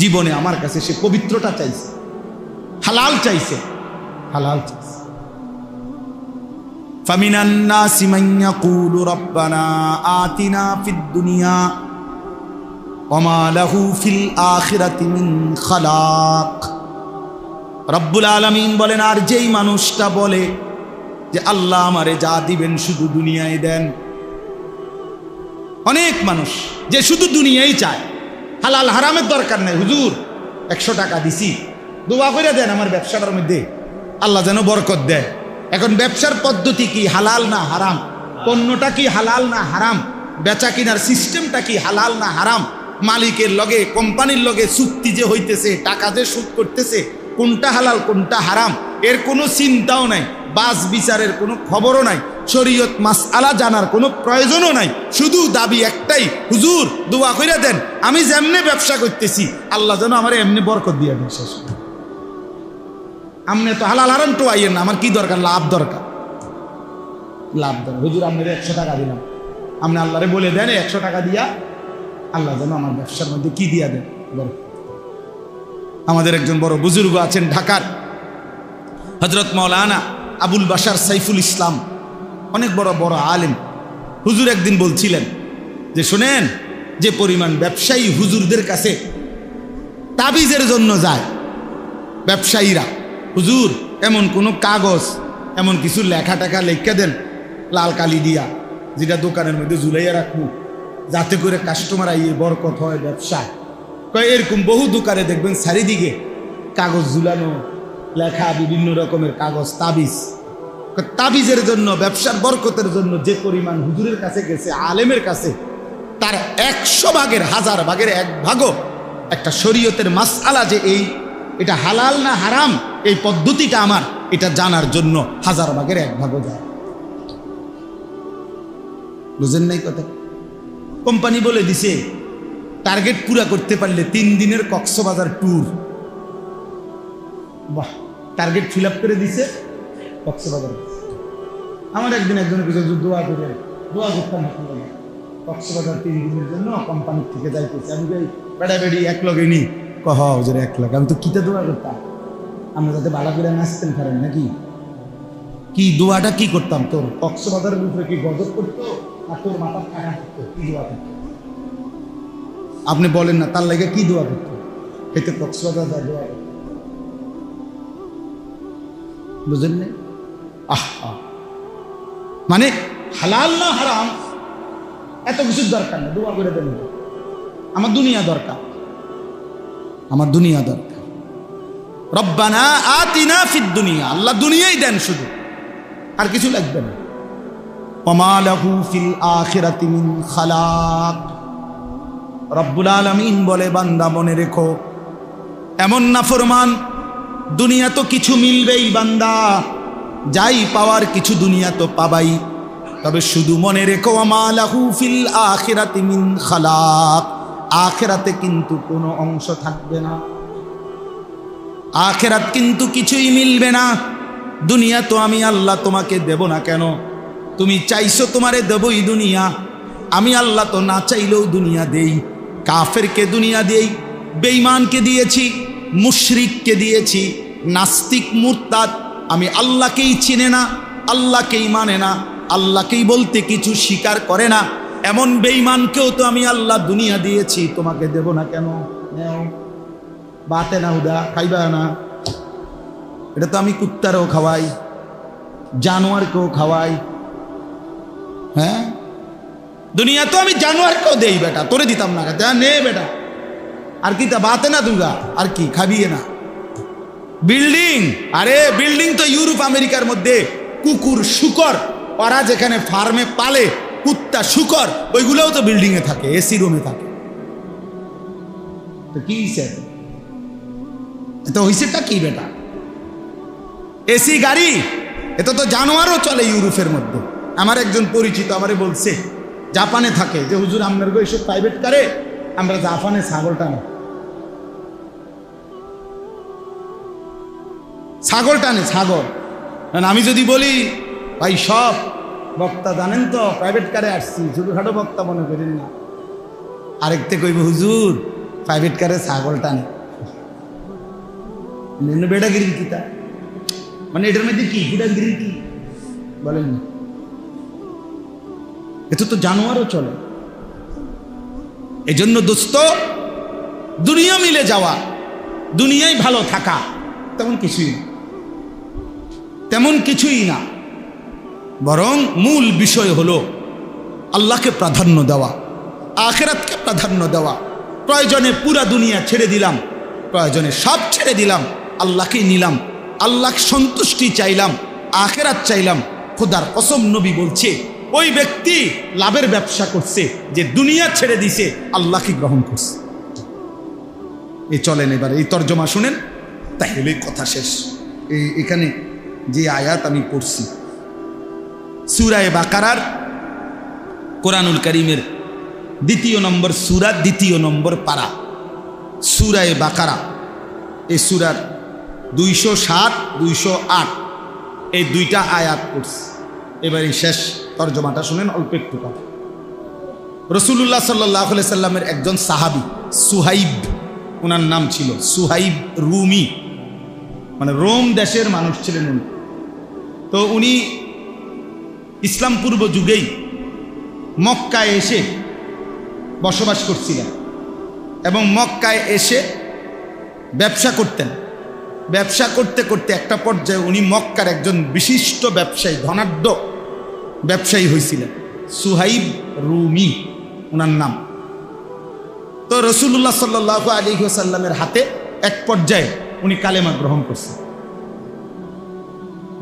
জীবনে আমার কাছে সে পবিত্রতা চাইছে, হালাল চাইছে, হালাল চাইছে। ফামিনান নাসি মান ইয়াকুলু রাব্বানা আতিনা ফিদ দুনিয়া ওয়া মা লাহু ফিল আখিরাতি মিন খালাক। রব্বুল আলামিন বলেন, আর যেই মানুষটা বলে যে আল্লাহ আমারে যা দিবেন শুধু দুনিয়ায় দেন। অনেক মানুষ যে শুধু দুনিয়াই চায়, হালাল হারামের দরকার নাই। হুজুর 100 টাকা দিছি, দোয়া করে দেন আমার ব্যবসাটার মধ্যে আল্লাহ যেন বরকত দেয়। এখন ব্যবসার পদ্ধতি কি হালাল না হারাম? পণ্যটা কি হালাল না হারাম? বেচা কিনার সিস্টেমটা কি হালাল না হারাম? মালিকের লগে, কোম্পানির লগে চুক্তি যে হইতেছে, টাকা যে সুদ করতেছে, কোনটা হালাল কোনটা হারাম এর কোনো চিন্তাও নাই, বাস বিচারের কোনো খবরও নাই, শরীয়ত মাসআলা জানার কোনো প্রয়োজনও নাই। শুধু দাবি একটাই, হুজুর দোয়া কইরা দেন আমি যেমনে ব্যবসা করতেছি আল্লাহ যেন আমার এমনি বরকত দিয়ে দেন। শেষ। আমনে তো হালাল হারাম তো আইয়েন না, আমার কি দরকার? লাভ দরকার, লাভ দরকার। হুজুর আপনার 100 টাকা দিলাম, আপনি আল্লাহরে বলে দেন 100 টাকা দিয়া আল্লাহ যেন আমার ব্যবসার মধ্যে কি দিয়া দেন, বরকত। আমাদের একজন বড় বুজুর্গ আছেন ঢাকার, হযরত মাওলানা আবুল বাশার সাইফুল ইসলাম, অনেক বড় বড় আলেম। হুজুর একদিন বলছিলেন যে শোনেন, যে পরিমাণ ব্যবসায়ী হুজুরদের কাছে তাবিজের জন্য যায় ব্যবসায়ীরা, হুজুর এমন কোনো কাগজ, এমন কিছু লেখা টাকা লেখা দেন লাল কালি দিয়া, যেটা দোকানের মধ্যে ঝুলাইয়া রাখবো যাতে করে কাস্টমার আইয়ে বরকত হয় ব্যবসা। এরকম বহু দোকানে দেখবেন চারিদিকে কাগজ ঝুলানো, লেখা বিভিন্ন রকমের কাগজ, তাবিজ। তাবিজের জন্য, ব্যবসার বরকতের জন্য যে পরিমাণ হুজুরের কাছে গেছে, আলেমের কাছে, তার 100 ভাগের 1000 ভাগের 1 ভাগও একটা শরীয়তের মাসআলা যে এটা হালাল না হারাম, এই পদ্ধতিটা আমার এটা জানার জন্য 1000 ভাগের 1 ভাগও যায়। বুঝেন নাই কথা? কোম্পানি বলে দিছে টার্গেট পুরা করতে পারলে 3 দিনের কক্সবাজার ট্যুর। বাহ, টার্গেট ফিল আপ করে দিছে কক্সবাজার। আমার একদিন একজনের কিছু দোয়া করে, দোয়া করতাম কক্সবাজার 3 দিনের জন্য কোম্পানির থেকে যাইতেছে। আমি যাই বেড়া বেড়ি 1 লগে নি, কহ হুজুর 1 লাখ। আমি তো কিতা দোয়া করতাম, আমরা যাতে ভালো করে নাচতেন পারেন নাকি, কি দোয়াটা কি করতাম? তোর কক্সবাজারের উপরে কি গজব করতো আর তোর মাথা টাকা করতো? কি দোয়া করতো আপনি বলেন না? তার লাগে কি দোয়া করতো? এতে কক্সবাজার যা দোয়া করতো, বুঝেন না? আহা, মানে হালাল না হারাম এত কিছুর দরকার না, দোয়া করে দেন আমার দুনিয়া দরকার, আমার দুনিয়া দরকার। রব্বানা আতিনা ফিদ দুনিয়া, আল্লাহ দুনিয়াই দেন শুধু, আর কিছু লাগবে না। ওয়া মা লাহু ফিল আখিরাতি মিন খালাক। রব্বুল আলামিন বলে, বান্দা মনে রেখো, এমন নাফরমান দুনিয়া তো কিছু মিলবেই বান্দা, যাই পাওয়ার কিছু দুনিয়া তো পাবাই, তবে শুধু মনে রেখো ওয়া মা লাহু ফিল আখিরাতি মিন খালাক, আখিরাতে কিন্তু কোনো অংশ থাকবে না, আখিরাত কিন্তু কিছুই মিলবে না। দুনিয়া তো আমি আল্লাহ তোমাকে দেব না কেন? তুমি চাইছো তোমারে দেবই দুনিয়া, আমি আল্লাহ তো না চাইলেও দুনিয়া দেই। কাফেরকে দুনিয়া দেই, বেঈমানকে দিয়েছি, মুশরিককে দিয়েছি, নাস্তিক মুরতাদ আমি আল্লাহকেই চিনে না, আল্লাহকেই মানে না, আল্লাহকেই বলতে কিছু স্বীকার করে না, এমন বেঈমানকেও তো আমি আল্লাহ দুনিয়া দিয়েছি, তোমাকে দেব না কেন? নাও, বাতে না হুদা, খাইবা না। এটা তো আমি কুত্তারও খাওয়াই, জানোয়ারকেও খাওয়াই। হ্যাঁ, দুনিয়া তো আমি জানোয়ারকেও দেই, বেটা তোরে দিতাম না, নে বেটা, আর কি তা বাতে না দুগা, আর কি খাবিয়ে না। বিল্ডিং, আরে বিল্ডিং তো ইউরোপ আমেরিকার মধ্যে কুকুর শুকর ওরা যেখানে ফার্মে পালে কুত্তা শুকর, ওইগুলোও তো বিল্ডিং এ থাকে, এসি রুমে থাকে। তো কি এটা হইছেটা কি বেটা? এসি গাড়ি, এটা তো জানোয়ারও চলে ইউরোপের মধ্যে। আমার একজন পরিচিত আমারে বলছে, জাপানে থাকে, যে হুজুর আপনার এইসব প্রাইভেট কারে আমরা জাপানে ছাগল টানে, ছাগল টানে, ছাগল। আমি যদি বলি ভাই সব বক্তা জানেন তো, প্রাইভেট কারে আসছি, ছোটখাটো বক্তা মনে করেন না। আরেকতে কইব হুজুর প্রাইভেট কারে ছাগল টানে, বেড়াগিরির কিতা, মানে এটার মধ্যে কি বেড়াগিরির কি বলেন না, এত তো জানোয়ারও চলে। এজন্য দোস্ত, দুনিয়া মিলে যাওয়া, দুনিয়ায় ভালো থাকা তেমন কিছুই না, বরং মূল বিষয় হলো আল্লাহকে প্রাধান্য দেওয়া, আখিরাতকে প্রাধান্য দেওয়া। প্রয়োজনে পুরা দুনিয়া ছেড়ে দিলাম, প্রয়োজনে সব ছেড়ে দিলাম, আল্লাহকেই নিলাম, আল্লাহ সন্তুষ্টি চাইলাম, আখিরাত চাইলাম। খোদার কসম নবী বলছে ওই ব্যক্তি লাভের ব্যবসা করছে যে দুনিয়া ছেড়ে দিছে, আল্লাহকে গ্রহণ করছে। এই চলেন এবার এই তর্জমা শুনেন, তাহলে কথা শেষ। এখানে যে আয়াত আমি পড়ছি সূরা বাকারার, কোরআনুল কারীমের 2 নম্বর সূরা, 2 নম্বর পারা, সূরা বাকারা। এই সূরার 207, 208 এই 2টা আয়াত পড়ছি। এবার এই শেষ তর্জমাটা শুনেন, অল্প একটু কথা। রাসূলুল্লাহ সাল্লাল্লাহু আলাইহি সাল্লামের একজন সাহাবী সুহাইব, ওনার নাম ছিল সুহাইব রুমি, মানে রোম দেশের মানুষ ছিলেন উনি। তো উনি ইসলাম পূর্ব যুগেই মক্কায় এসে বসবাস করছিলেন এবং মক্কায় এসে ব্যবসা করতেন। ব্যবসা করতে করতে একটা পর্যায়ে উনি মক্কার একজন বিশিষ্ট ব্যবসায়ী, ধনাঢ্য ব্যবসায়ী হয়েছিলেন, সুহাইব রুমি ওনার নাম। তো রাসূলুল্লাহ সাল্লাল্লাহু আলাইহি ওয়াসাল্লামের হাতে এক পর্যায়ে উনি কালেমা গ্রহণ করছেন।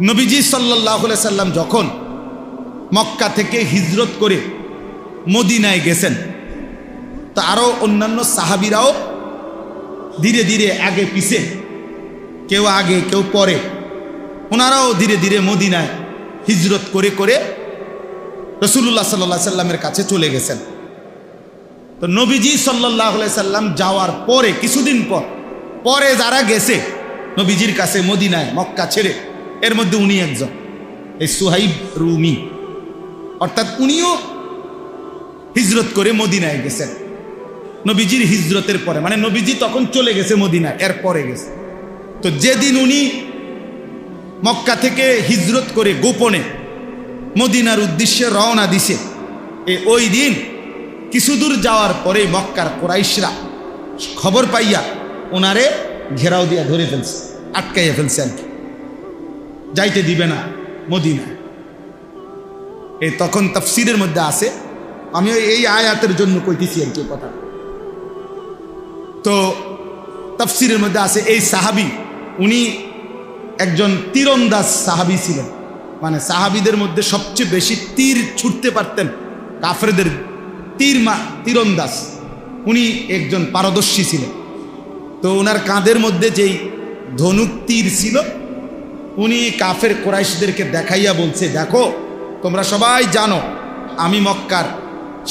নবীজি সাল্লাল্লাহু আলাইহি সাল্লাম যখন মক্কা থেকে হিজরত করে মদিনায় গেছেন, তো আরও অন্যান্য সাহাবীরাও ধীরে ধীরে আগে পিছে, কেউ আগে কেউ পরে, ওনারাও ধীরে ধীরে মদিনায় হিজরত করে করে রাসূলুল্লাহ সাল্লাল্লাহু আলাইহি সাল্লামের কাছে চলে গেছেন। তো নবীজি সাল্লাল্লাহু আলাইহি সাল্লাম যাওয়ার পরে কিছুদিন পরে যারা গেছে নবীজির কাছে মদিনায় মক্কা ছেড়ে, এর মধ্যে উনি একজন, এই সুহাইব রুমি, অর্থাৎ উনিও হিজরত করে মদিনায় গেছেন নবীজির হিজরতের পরে, মানে নবীজি তখন চলে গেছে মদিনায়, এর পরে গেছে। তো যেদিন উনি মক্কা থেকে হিজরত করে গোপনে মদিনার উদ্দেশ্যে রওনা দিছে, ওই দিন কিছু দূর যাওয়ার পরে মক্কার কুরাইশরা খবর পাইয়া ওনারে ঘেরাও দিয়া ধরে ফেলছে, আটকাইয়া ফেলছে, আর কি যাইতে দিবে না মদিনায়। তখন তাফসীরের মধ্যে আছে, আমি এই আয়াতের জন্য কইতেছি আর কি কথা। তো তাফসীরের মধ্যে আছে এই সাহাবী উনি একজন তীরন্দাজ সাহাবী ছিলেন, মানে সাহাবীদের মধ্যে সবচেয়ে বেশি তীর ছুটতে পারতেন, কাফেরদের তীরন্দাজ উনি একজন পারদর্শী ছিলেন। তো ওনার কাঁধের মধ্যে যেই ধনুক তীর ছিল, উনি কাফের কুরাইশদেরকে দেখাইয়া বলছে, দেখো তোমরা সবাই জানো আমি মক্কার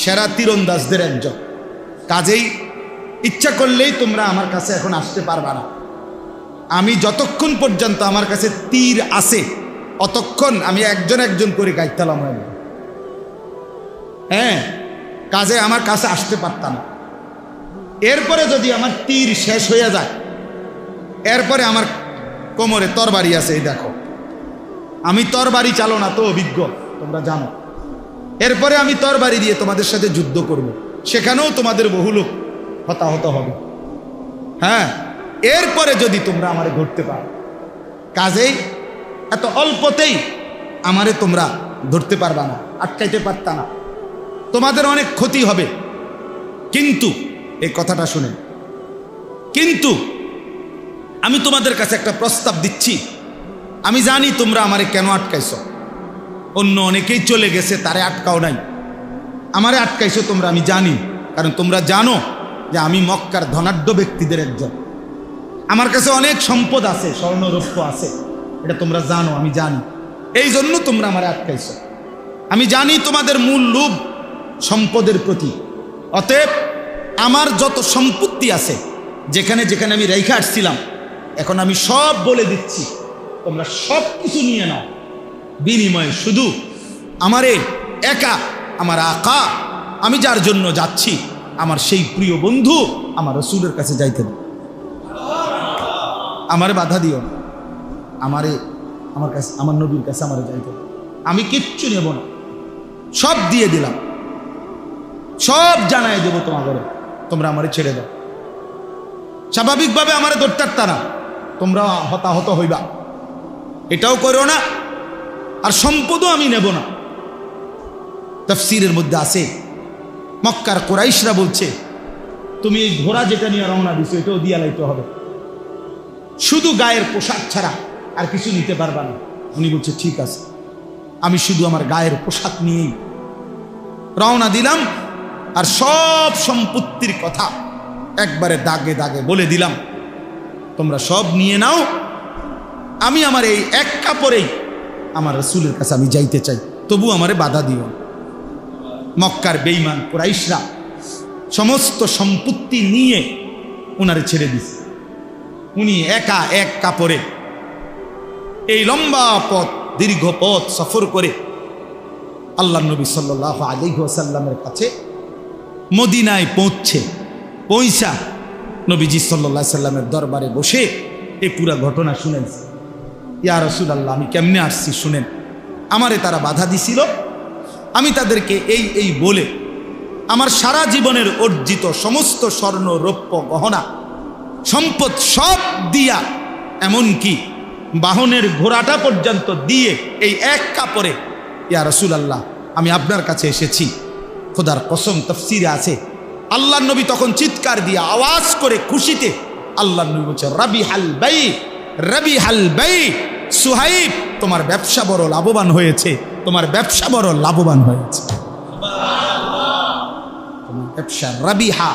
সেরা তীরন্দাজদের একজন, কাজেই ইচ্ছা করলেই তোমরা আমার কাছে এখন আসতে পারবা না। আমি যতক্ষণ পর্যন্ত আমার কাছে তীর আছে অতক্ষণ আমি একজন একজন করে গাইতালাম, হ্যাঁ, কাজে আমার কাছে আসতে পারতাম না। এরপরে যদি আমার তীর শেষ হয়ে যায়, এরপরে আমার কোমরে তরবারি আছে, এই দেখো আমি তরবারি চালনা তো অভিজ্ঞ, তোমরা জানো। এরপরে আমি তরবারি দিয়ে তোমাদের সাথে যুদ্ধ করব, সেখানেও তোমাদের বহু লোক হতাহত হবে, হ্যাঁ। এরপরে যদি তোমরা আমারে ধরতে পারো, কাজেই এত অল্পতেই আমারে তোমরা ধরতে পারবা না, আটকাইতে পারতা না, তোমাদের অনেক ক্ষতি হবে। কিন্তু এই কথাটা শুনে, কিন্তু আমি তোমাদের কাছে একটা প্রস্তাব দিচ্ছি, আমি জানি তোমরা আমারে কেন আটকাইছ, অন্য অনেকেই চলে গেছে তারে আটকাও নাই, আমারে আটকাইছো তোমরা, আমি জানি, কারণ তোমরা জানো যে আমি মক্কার ধনাঢ্য ব্যক্তিদের একজন, আমার কাছে অনেক সম্পদ আছে, স্বর্ণ রৌপ্য আছে, এটা তোমরা জানো, আমি জানি, এই জন্য তোমরা আমারে আটকাইছো। আমি জানি তোমাদের মূল লোভ সম্পদের প্রতি, অতএব আমার যত সম্পত্তি আছে যেখানে যেখানে আমি রেখে আসছিলাম, এখন আমি সব বলে দিচ্ছি, তোমরা সব কিছু নিয়ে নাও, বিনিময়ে শুধু আমারে একা আমার আকা, আমি যার জন্য যাচ্ছি, আমার সেই প্রিয় বন্ধু আমার রাসূলের কাছে যাইতে দাও। আমারে বাধা দিও না, আমারে আমার কাছে, আমার নবীর কাছে আমারে যাইতে দাও। আমি কিচ্ছু নেব না, সব দিয়ে দিলাম, সব জানাই দেবো তোমাদের, তোমরা আমারে ছেড়ে দাও। স্বাভাবিকভাবে আমারে দৌড়তারতা না, তোমরা হতাহত হইবা, এটাও করো না, আর সম্পদও আমি নেব না। তাফসীরের মধ্যে আছে মক্কার কুরাইশরা বলছে, তুমি এই ঘোড়া যেটা নিয়ে রওনা দিছো এটাও দিয়া লাইতে হবে, শুধু গায়ের পোশাক ছাড়া আর কিছু নিতে পারবা না। উনি বলছে ঠিক আছে, আমি শুধু আমার গায়ের পোশাক নিয়েই রওনা দিলাম, আর সব সম্পত্তির কথা একবারে দাগে দাগে বলে দিলাম, তোমরা সব নিয়ে নাও, আমি আমার এই এক কাপড়েই আমার রাসূলের কাছে আমি যাইতে চাই, তবু আমারে বাধা দিও। মক্কার বেঈমান কুরাইশরা সমস্ত সম্পত্তি নিয়ে ওনারে ছেড়ে দিছে। উনি একা এক কাপড়ে এই লম্বা পথ, দীর্ঘ পথ সফর করে আল্লাহ নবী সাল্লাল্লাহু আলাইহি ওয়াসাল্লামের কাছে মদিনায় পৌঁছা নবীজি সাল্লাল্লাহু আলাইহি সাল্লামের দরবারে বসে এই পুরা ঘটনা শুনেছে। ইয়া রাসূলুল্লাহ, আমি কেমনে আসছি শুনেন, আমারে তারা বাধা দিছিল, আমি তাদেরকে এই বলে আমার সারা জীবনের অর্জিত সমস্ত স্বর্ণ রৌপ্য গহনা সম্পদ সব দিয়া, এমনকি বাহনের ঘোড়াটা পর্যন্ত দিয়ে এই এক কাপড়ে, ইয়া রাসূলুল্লাহ আমি আপনার কাছে এসেছি। খোদার কসম, তাফসীরে আছে আল্লাহর নবী তখন চিৎকার দিয়ে আওয়াজ করে খুশিতে আল্লাহর নবী বলছে, রাবিহাল বাই, রাবিহাল বাই, সুহাইব তোমার ব্যবসা বড় লাভবান হয়েছে, তোমার ব্যবসা বড় লাভবান হয়েছে, তোমার ব্যবসা রাবিহা,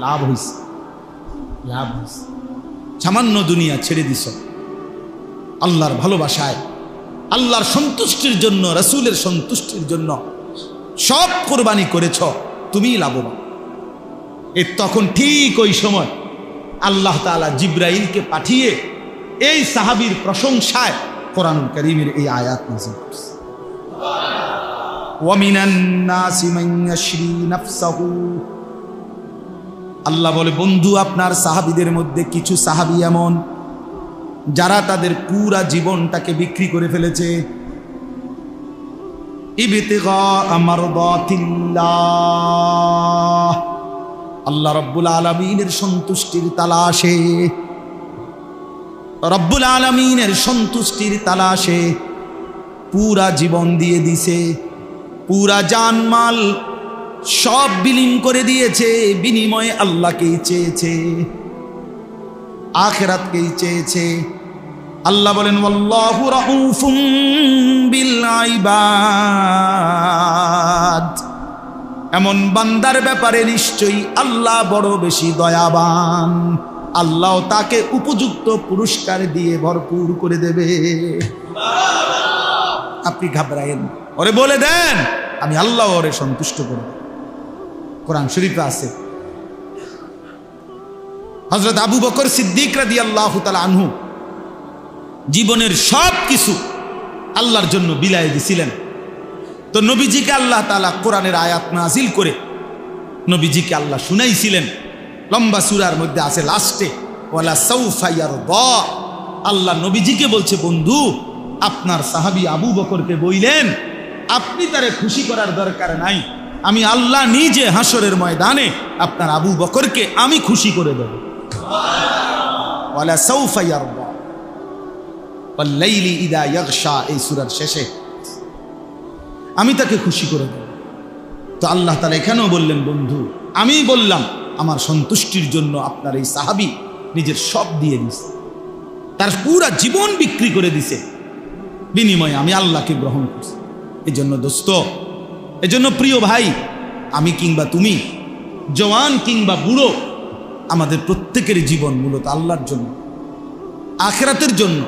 লাভ হয়েছে, লাভ হয়েছে। সামান্য দুনিয়া ছেড়ে দিছ, আল্লাহর ভালোবাসায়, আল্লাহর সন্তুষ্টির জন্য, রাসূলের সন্তুষ্টির জন্য সব কোরবানি করেছ, তুমিই লাভবান। তখন ঠিক ওই সময় আল্লাহ তাআলা জিবরাইলকে পাঠিয়ে এই সাহাবীর প্রশংসায় কোরআনুল কারীমের এই আয়াত নাযিল করেছে, ওয়া মিনান নাসি মান ইয়াশরি নাফসাহু। আল্লাহ বলে, বন্ধু আপনার সাহাবীদের মধ্যে কিছু সাহাবী এমন যারা তাদের পুরা জীবনটাকে বিক্রি করে ফেলেছে ইবতিগা মারদাতিল্লাহ, আল্লাহ রব্বুল আলামিনের সন্তুষ্টির তালাশে, রব্বুল আলামিনের সন্তুষ্টির তালাশে পুরা জীবন দিয়ে দিছে, পুরা জানমাল সব বিলীন করে দিয়েছে, বিনিময়ে আল্লাহকেই চেয়েছে, আখিরাতকেই চেয়েছে। আল্লাহ বলেন, ওয়াল্লাহু রাউফুম বিল ইবাদ, এমন বান্দার ব্যাপারে নিশ্চয়ই আল্লাহ বড় বেশি দয়াবান, আল্লাহ তাকে উপযুক্ত পুরস্কার দিয়ে ভরপুর করে দেবে। আপনি ঘাবড়ায়েন, ওরে বলে দেন আমি আল্লাহ ওরে সন্তুষ্ট করব। কোরআন শরীফে আছে হযরত আবু বকর সিদ্দিক রাদিয়াল্লাহু তাআলা আনহু জীবনের সব কিছু আল্লাহর জন্য বিলায় দিয়েছিলেন। তো নবীজিকে আল্লাহ তাআলা কোরআনের আয়াত নাজিল করে নবীজিকে আল্লাহ শুনাইছিলেন। লম্বা সূরার মধ্যে আছে লাস্টে, ওয়ালা সাউফা ইয়ারদা, আল্লাহ নবীজিকে বলছে, বন্ধু আপনার সাহাবী আবু বকরকে বললেন আপনি তারে খুশি করার দরকার নাই, আমি আল্লাহ নিজে হাসরের ময়দানে আপনার আবু বকরকে আমি খুশি করে দেব। ওয়ালা সাউফা ইয়ারদা ওয়াল লাইলি ইযা ইয়াগশা, এই সূরার শেষে আমি তাকে খুশি করে দেব। তো আল্লাহ তাআলা এখানেও বললেন, বন্ধু আমি বললাম আমার সন্তুষ্টির জন্য আপনার এই সাহাবী নিজের সব দিয়ে দিছে, তার পুরা জীবন বিক্রি করে দিছে, বিনিময়ে আমি আল্লাহকে গ্রহণ করছি। এই জন্য দোস্ত, এই জন্য প্রিয় ভাই, আমি কিংবা তুমি, জওয়ান কিংবা বুড়ো, আমাদের প্রত্যেকের জীবন মূলত আল্লাহর জন্য, আখিরাতের জন্য।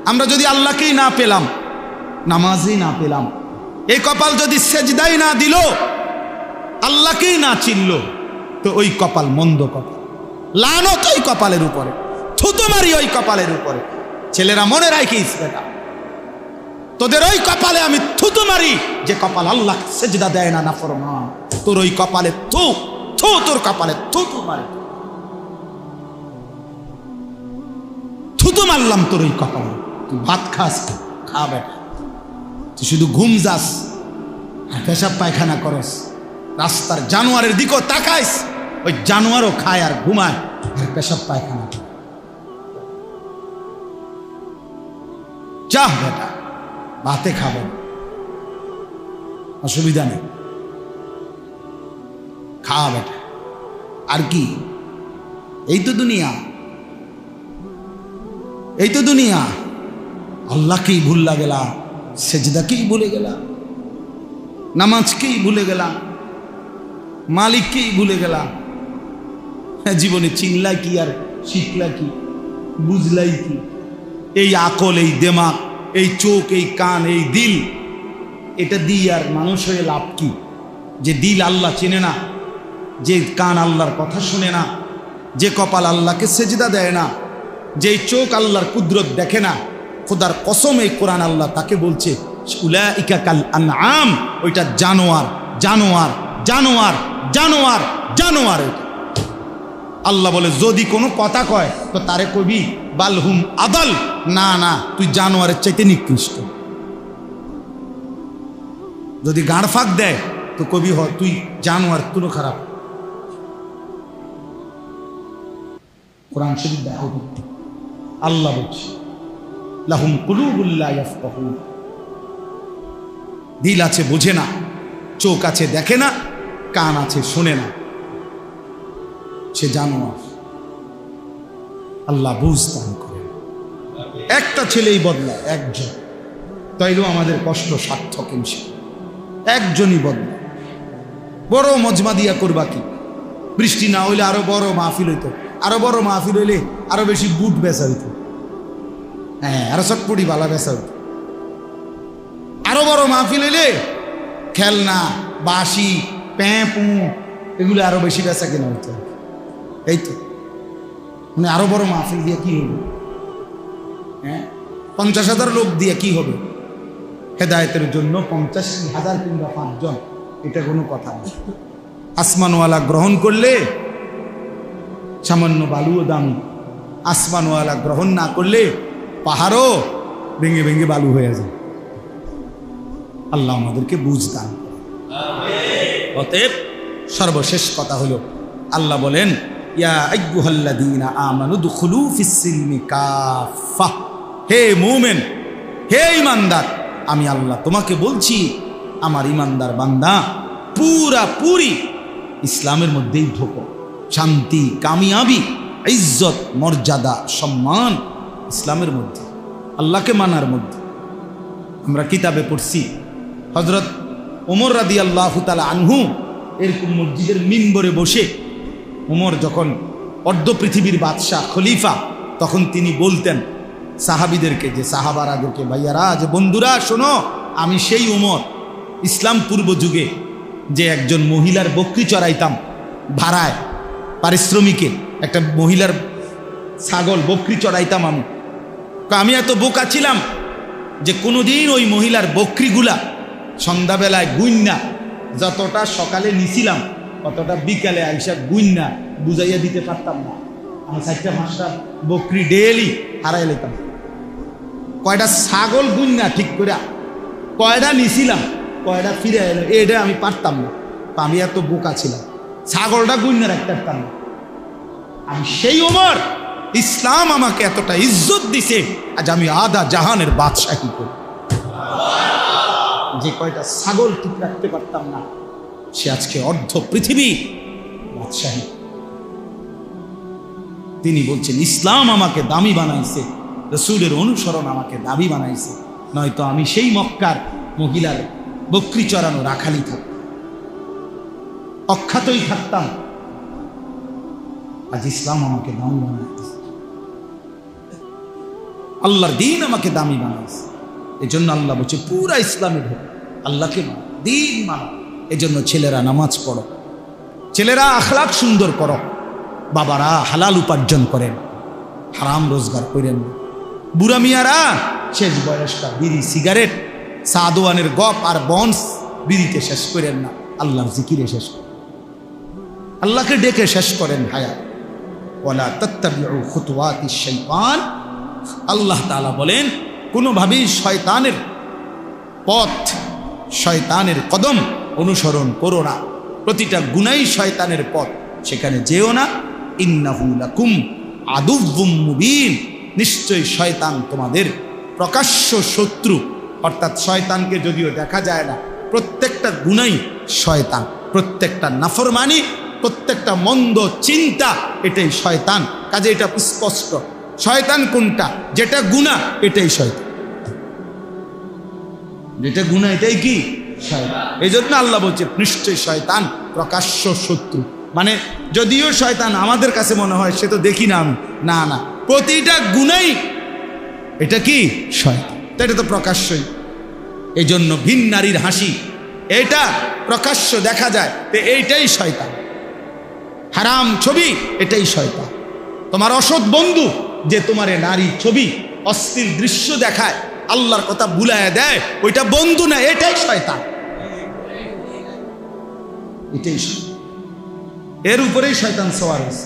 আমরা যদি আল্লাহকেই না পেলাম, নামাজই না পেলাম, এই কপাল যদি সেজদাই না দিল, আল্লাহকেই না চিনল, তো ওই কপাল মন্দ কপাল, লানত ওই কপালের উপরে, থুতু মারি ওই কপালের উপরে। ছেলেরা মনে রাখিস বেটা, তোদের ওই কপালে আমি থুতু মারি যে কপাল আল্লাহ সেজদা দেয় না নাফরমান। তোর ওই কপালে থু থু, তোর কপালে থুতু মারি, থুতু মারলাম তোর ওই কপালে। তুই ভাত খাস, খা বেটা। তুই শুধু ঘুম যাস আর পেশাব পায়খানা করস, রাস্তার জানোয়ারের দিকেও তাকাইস, ওই জানোয়ারও খায় আর ঘুমায় আর পেশাব পায়খানা করে। যা বেটা, ভাতে খাবেন, অসুবিধা নেই, খা বেটা। আর কি, এই তো দুনিয়া, এই তো দুনিয়া। আল্লাহকেই ভুললা গেলা, সেজদাকেই ভুলে গেলা, নামাজকেই ভুলে গেলা, মালিককেই ভুলে গেলা। জীবনে চিনলা কি আর শিখলা কি, বুঝলাই কি? এই আকল, এই দেমাগ, এই চোখ, এই কান, এই দিল, এটা দিয়ে আর মানুষ হয়ে লাভ কি? যে দিল আল্লাহ চেনে না, যে কান আল্লাহর কথা শুনে না, যে কপাল আল্লাহকে সেজদা দেয় না, যে চোখ আল্লাহর কুদরত দেখে না, খোদার কসম এই কোরআন আল্লাহ তাকে বলছে উলাইকা কাল আনআম, ওইটা জানোয়ার, জানোয়ার, জানোয়ার, জানোয়ার, জানোয়ার। আল্লাহ বলে যদি কোনো কথা কয় তো তারে কবি বালহুম আদাল, না না, তুই জানোয়ারের চাইতে নিকৃষ্ট। যদি গাঁড় ফাঁক দেয় তো কবি হয় তুই জানোয়ার, তুলো খারাপ। কোরআন শরীফ দেখো, আল্লাহ বলছে লাহুম কুলুবুল লা ইয়াফকাহুন, দিল আছে বোঝে না, চোখ আছে দেখে না, কান আছে শোনে না, সে জানোয়ার। আল্লাহ বুঝ দান করে। একটা ছেলেই বদলায়, একজন, তাইলেও আমাদের কষ্ট সার্থক ইনশাআল্লাহ। একজনই বদলায়। বড় মজমা দিয়া করবা কি? বৃষ্টি না হইলে আরো বড় মাহফিল হইতো, আরো বড় মাহফিল হইলে আরো বেশি বুট বেচা হইতো, হ্যাঁ, আরো চটপটি বালা বেচা হইতো। আরো বড় মাহফিল হইলে খেলনা, বাঁশি, প্যাঁপু, এগুলো আরো বেশি বেচা কেনা হইতো। এই তো মানে আরো বড় মাহফিল দিয়ে কি হবে? হ্যাঁ, 50,000 লোক দিয়ে কি হবে? হেদায়েতের জন্য 50,000 কিংবা 5 জন, এটা কোনো কথা না। আসমানওয়ালা গ্রহণ করলে সামান্য বালুও দামি, আসমানওয়ালা গ্রহণ না করলে পাহাড়ও ভেঙে ভেঙে বালু হয়ে যায়। আল্লাহ আমাদেরকে বুঝ দান। অতএব সর্বশেষ কথা হলো, আল্লাহ বলেন ইয়া আইয়ুহাল্লাযীনা আমানু দুখুলু ফিস-সিলমি কাফা, হে মুমিন, হে ঈমানদার, আমি আল্লাহ তোমাকে বলছি, আমার ঈমানদার বান্দা, পুরাপুরি ইসলামের মধ্যেই ঢোকো। শান্তি, কামিয়াবি, ইজ্জত, মর্যাদা, সম্মান ইসলামের মধ্যে, আল্লাহকে মানার মধ্যে। আমরা কিতাবে পড়ছি হযরত ওমর রাদিয়াল্লাহু তাআলা আনহু এরকম মসজিদের মিম্বরে বসে, ওমর যখন অর্ধ পৃথিবীর বাদশাহ, খলিফা, তখন তিনি বলতেন সাহাবীদেরকে, যে সাহাবারাদেরকে, ভাইয়ারা, যে বন্ধুরা শোনো, আমি সেই ওমর, ইসলাম পূর্ব যুগে যে একজন মহিলার বকরি চড়াইতাম ভাড়ায়, পারিশ্রমিকে একটা মহিলার ছাগল, বকরি চড়াইতাম আমি। আমি এত বোকা ছিলাম যে কোনোদিন ওই মহিলার বকরিগুলা সন্ধ্যাবেলায় গুইন্না, যতটা সকালে নিছিলাম অতটা বিকালে আইসা গুইন্না বুঝাইয়া দিতে পারতাম না। আমি 4-5টা বকরি ডেলি হারাই লেতাম। কয়টা ছাগল গুইন্না ঠিক করে কয়টা নিছিলাম, কয়টা ফিরে এলো, এটা আমি পারতাম না। আমি এত বোকা ছিলাম, ছাগলটা গুইন্না রাখতে পারতাম না। আমি সেই ওমর, ইসলাম আমাকে এতটা ইজ্জত দিছে, আজ আমি আধা জাহানের বাদশাহী করি। যে কয়টা ছাগল ঠিক রাখতে পারতাম না, সে আজকে অর্ধ পৃথিবী বাদশাহী। তিনি বলছেন ইসলাম আমাকে দামি বানাইছে, রাসূলের অনুসরণ আমাকে দামি বানাইছে, নয়তো আমি সেই মক্কার মহিলার বকরি চড়ানো রাখালি থাকতাম, অখ্যাতই থাকতাম। আজ ইসলাম আমাকে দামি বানাইছে, আল্লাহর দ্বীন আমাকে দামি বানাইছে। এই জন্য আল্লাহ বলছে পুরা ইসলামে ঢোক, আল্লাহকে মানো, দ্বীন মানো। এই জন্য ছেলেরা নামাজ পড়ো, ছেলেরা আখলাক সুন্দর করো, বাবারা হালাল উপার্জন করেন, হারাম রোজগার করেন। বুড়া মিয়ারা শেষ বয়সটা বিড়ি সিগারেট সাদওয়ানের গপ আর বন্স বিড়িতে শেষ করেন না, আল্লাহর জিকিরে শেষ করেন, আল্লাহকে ডেকে শেষ করেন হায়াত। ওয়ালা তাত্তাবিউ খুতুওয়াতিশ শাইতান, আল্লাহ তাআলা বলেন কোনোভাবেই শয়তানের পথ, শয়তানের কদম অনুসরণ করো না। প্রতিটা গুনাই শয়তানের পথ, সেখানে যেও না। ইন্নাহু লাকুম আদুউম মুবিন, নিশ্চয়ই শয়তান তোমাদের প্রকাশ্য শত্রু। অর্থাৎ শয়তানকে যদিও দেখা যায় না, প্রত্যেকটা গুনাই শয়তান, প্রত্যেকটা নাফরমানি, প্রত্যেকটা মন্দ চিন্তা এটাই শয়তান। কাজে এটা স্পষ্ট, শয়তান কোনটা, যেটা গুনাহ এটাই শয়তান, যেটা গুনাহ এটাই কি শয়তান। এই জন্য আল্লাহ বলছে নিশ্চয়ই শয়তান প্রকাশ্য শত্রু। মানে যদিও শয়তান আমাদের কাছে মনে হয় সে তো দেখি না আমি, না না, প্রতিটা গুনাই এটা কি শয়তান, এটা তো প্রকাশ্যই। এই জন্য ভিন নারীর হাসি এটা প্রকাশ্য দেখা যায়, তো এইটাই শয়তান। হারাম ছবি এটাই শয়তান। তোমার অসৎ বন্ধু যে তোমার নারী ছবি অশ্লীল দৃশ্য দেখায়, আল্লাহর কথা ভুলায় দেয়, ওইটা বন্ধু না, এটাই শয়তান, এটাই শয়তান। এর উপরেই শয়তান সওয়ার হয়েছে।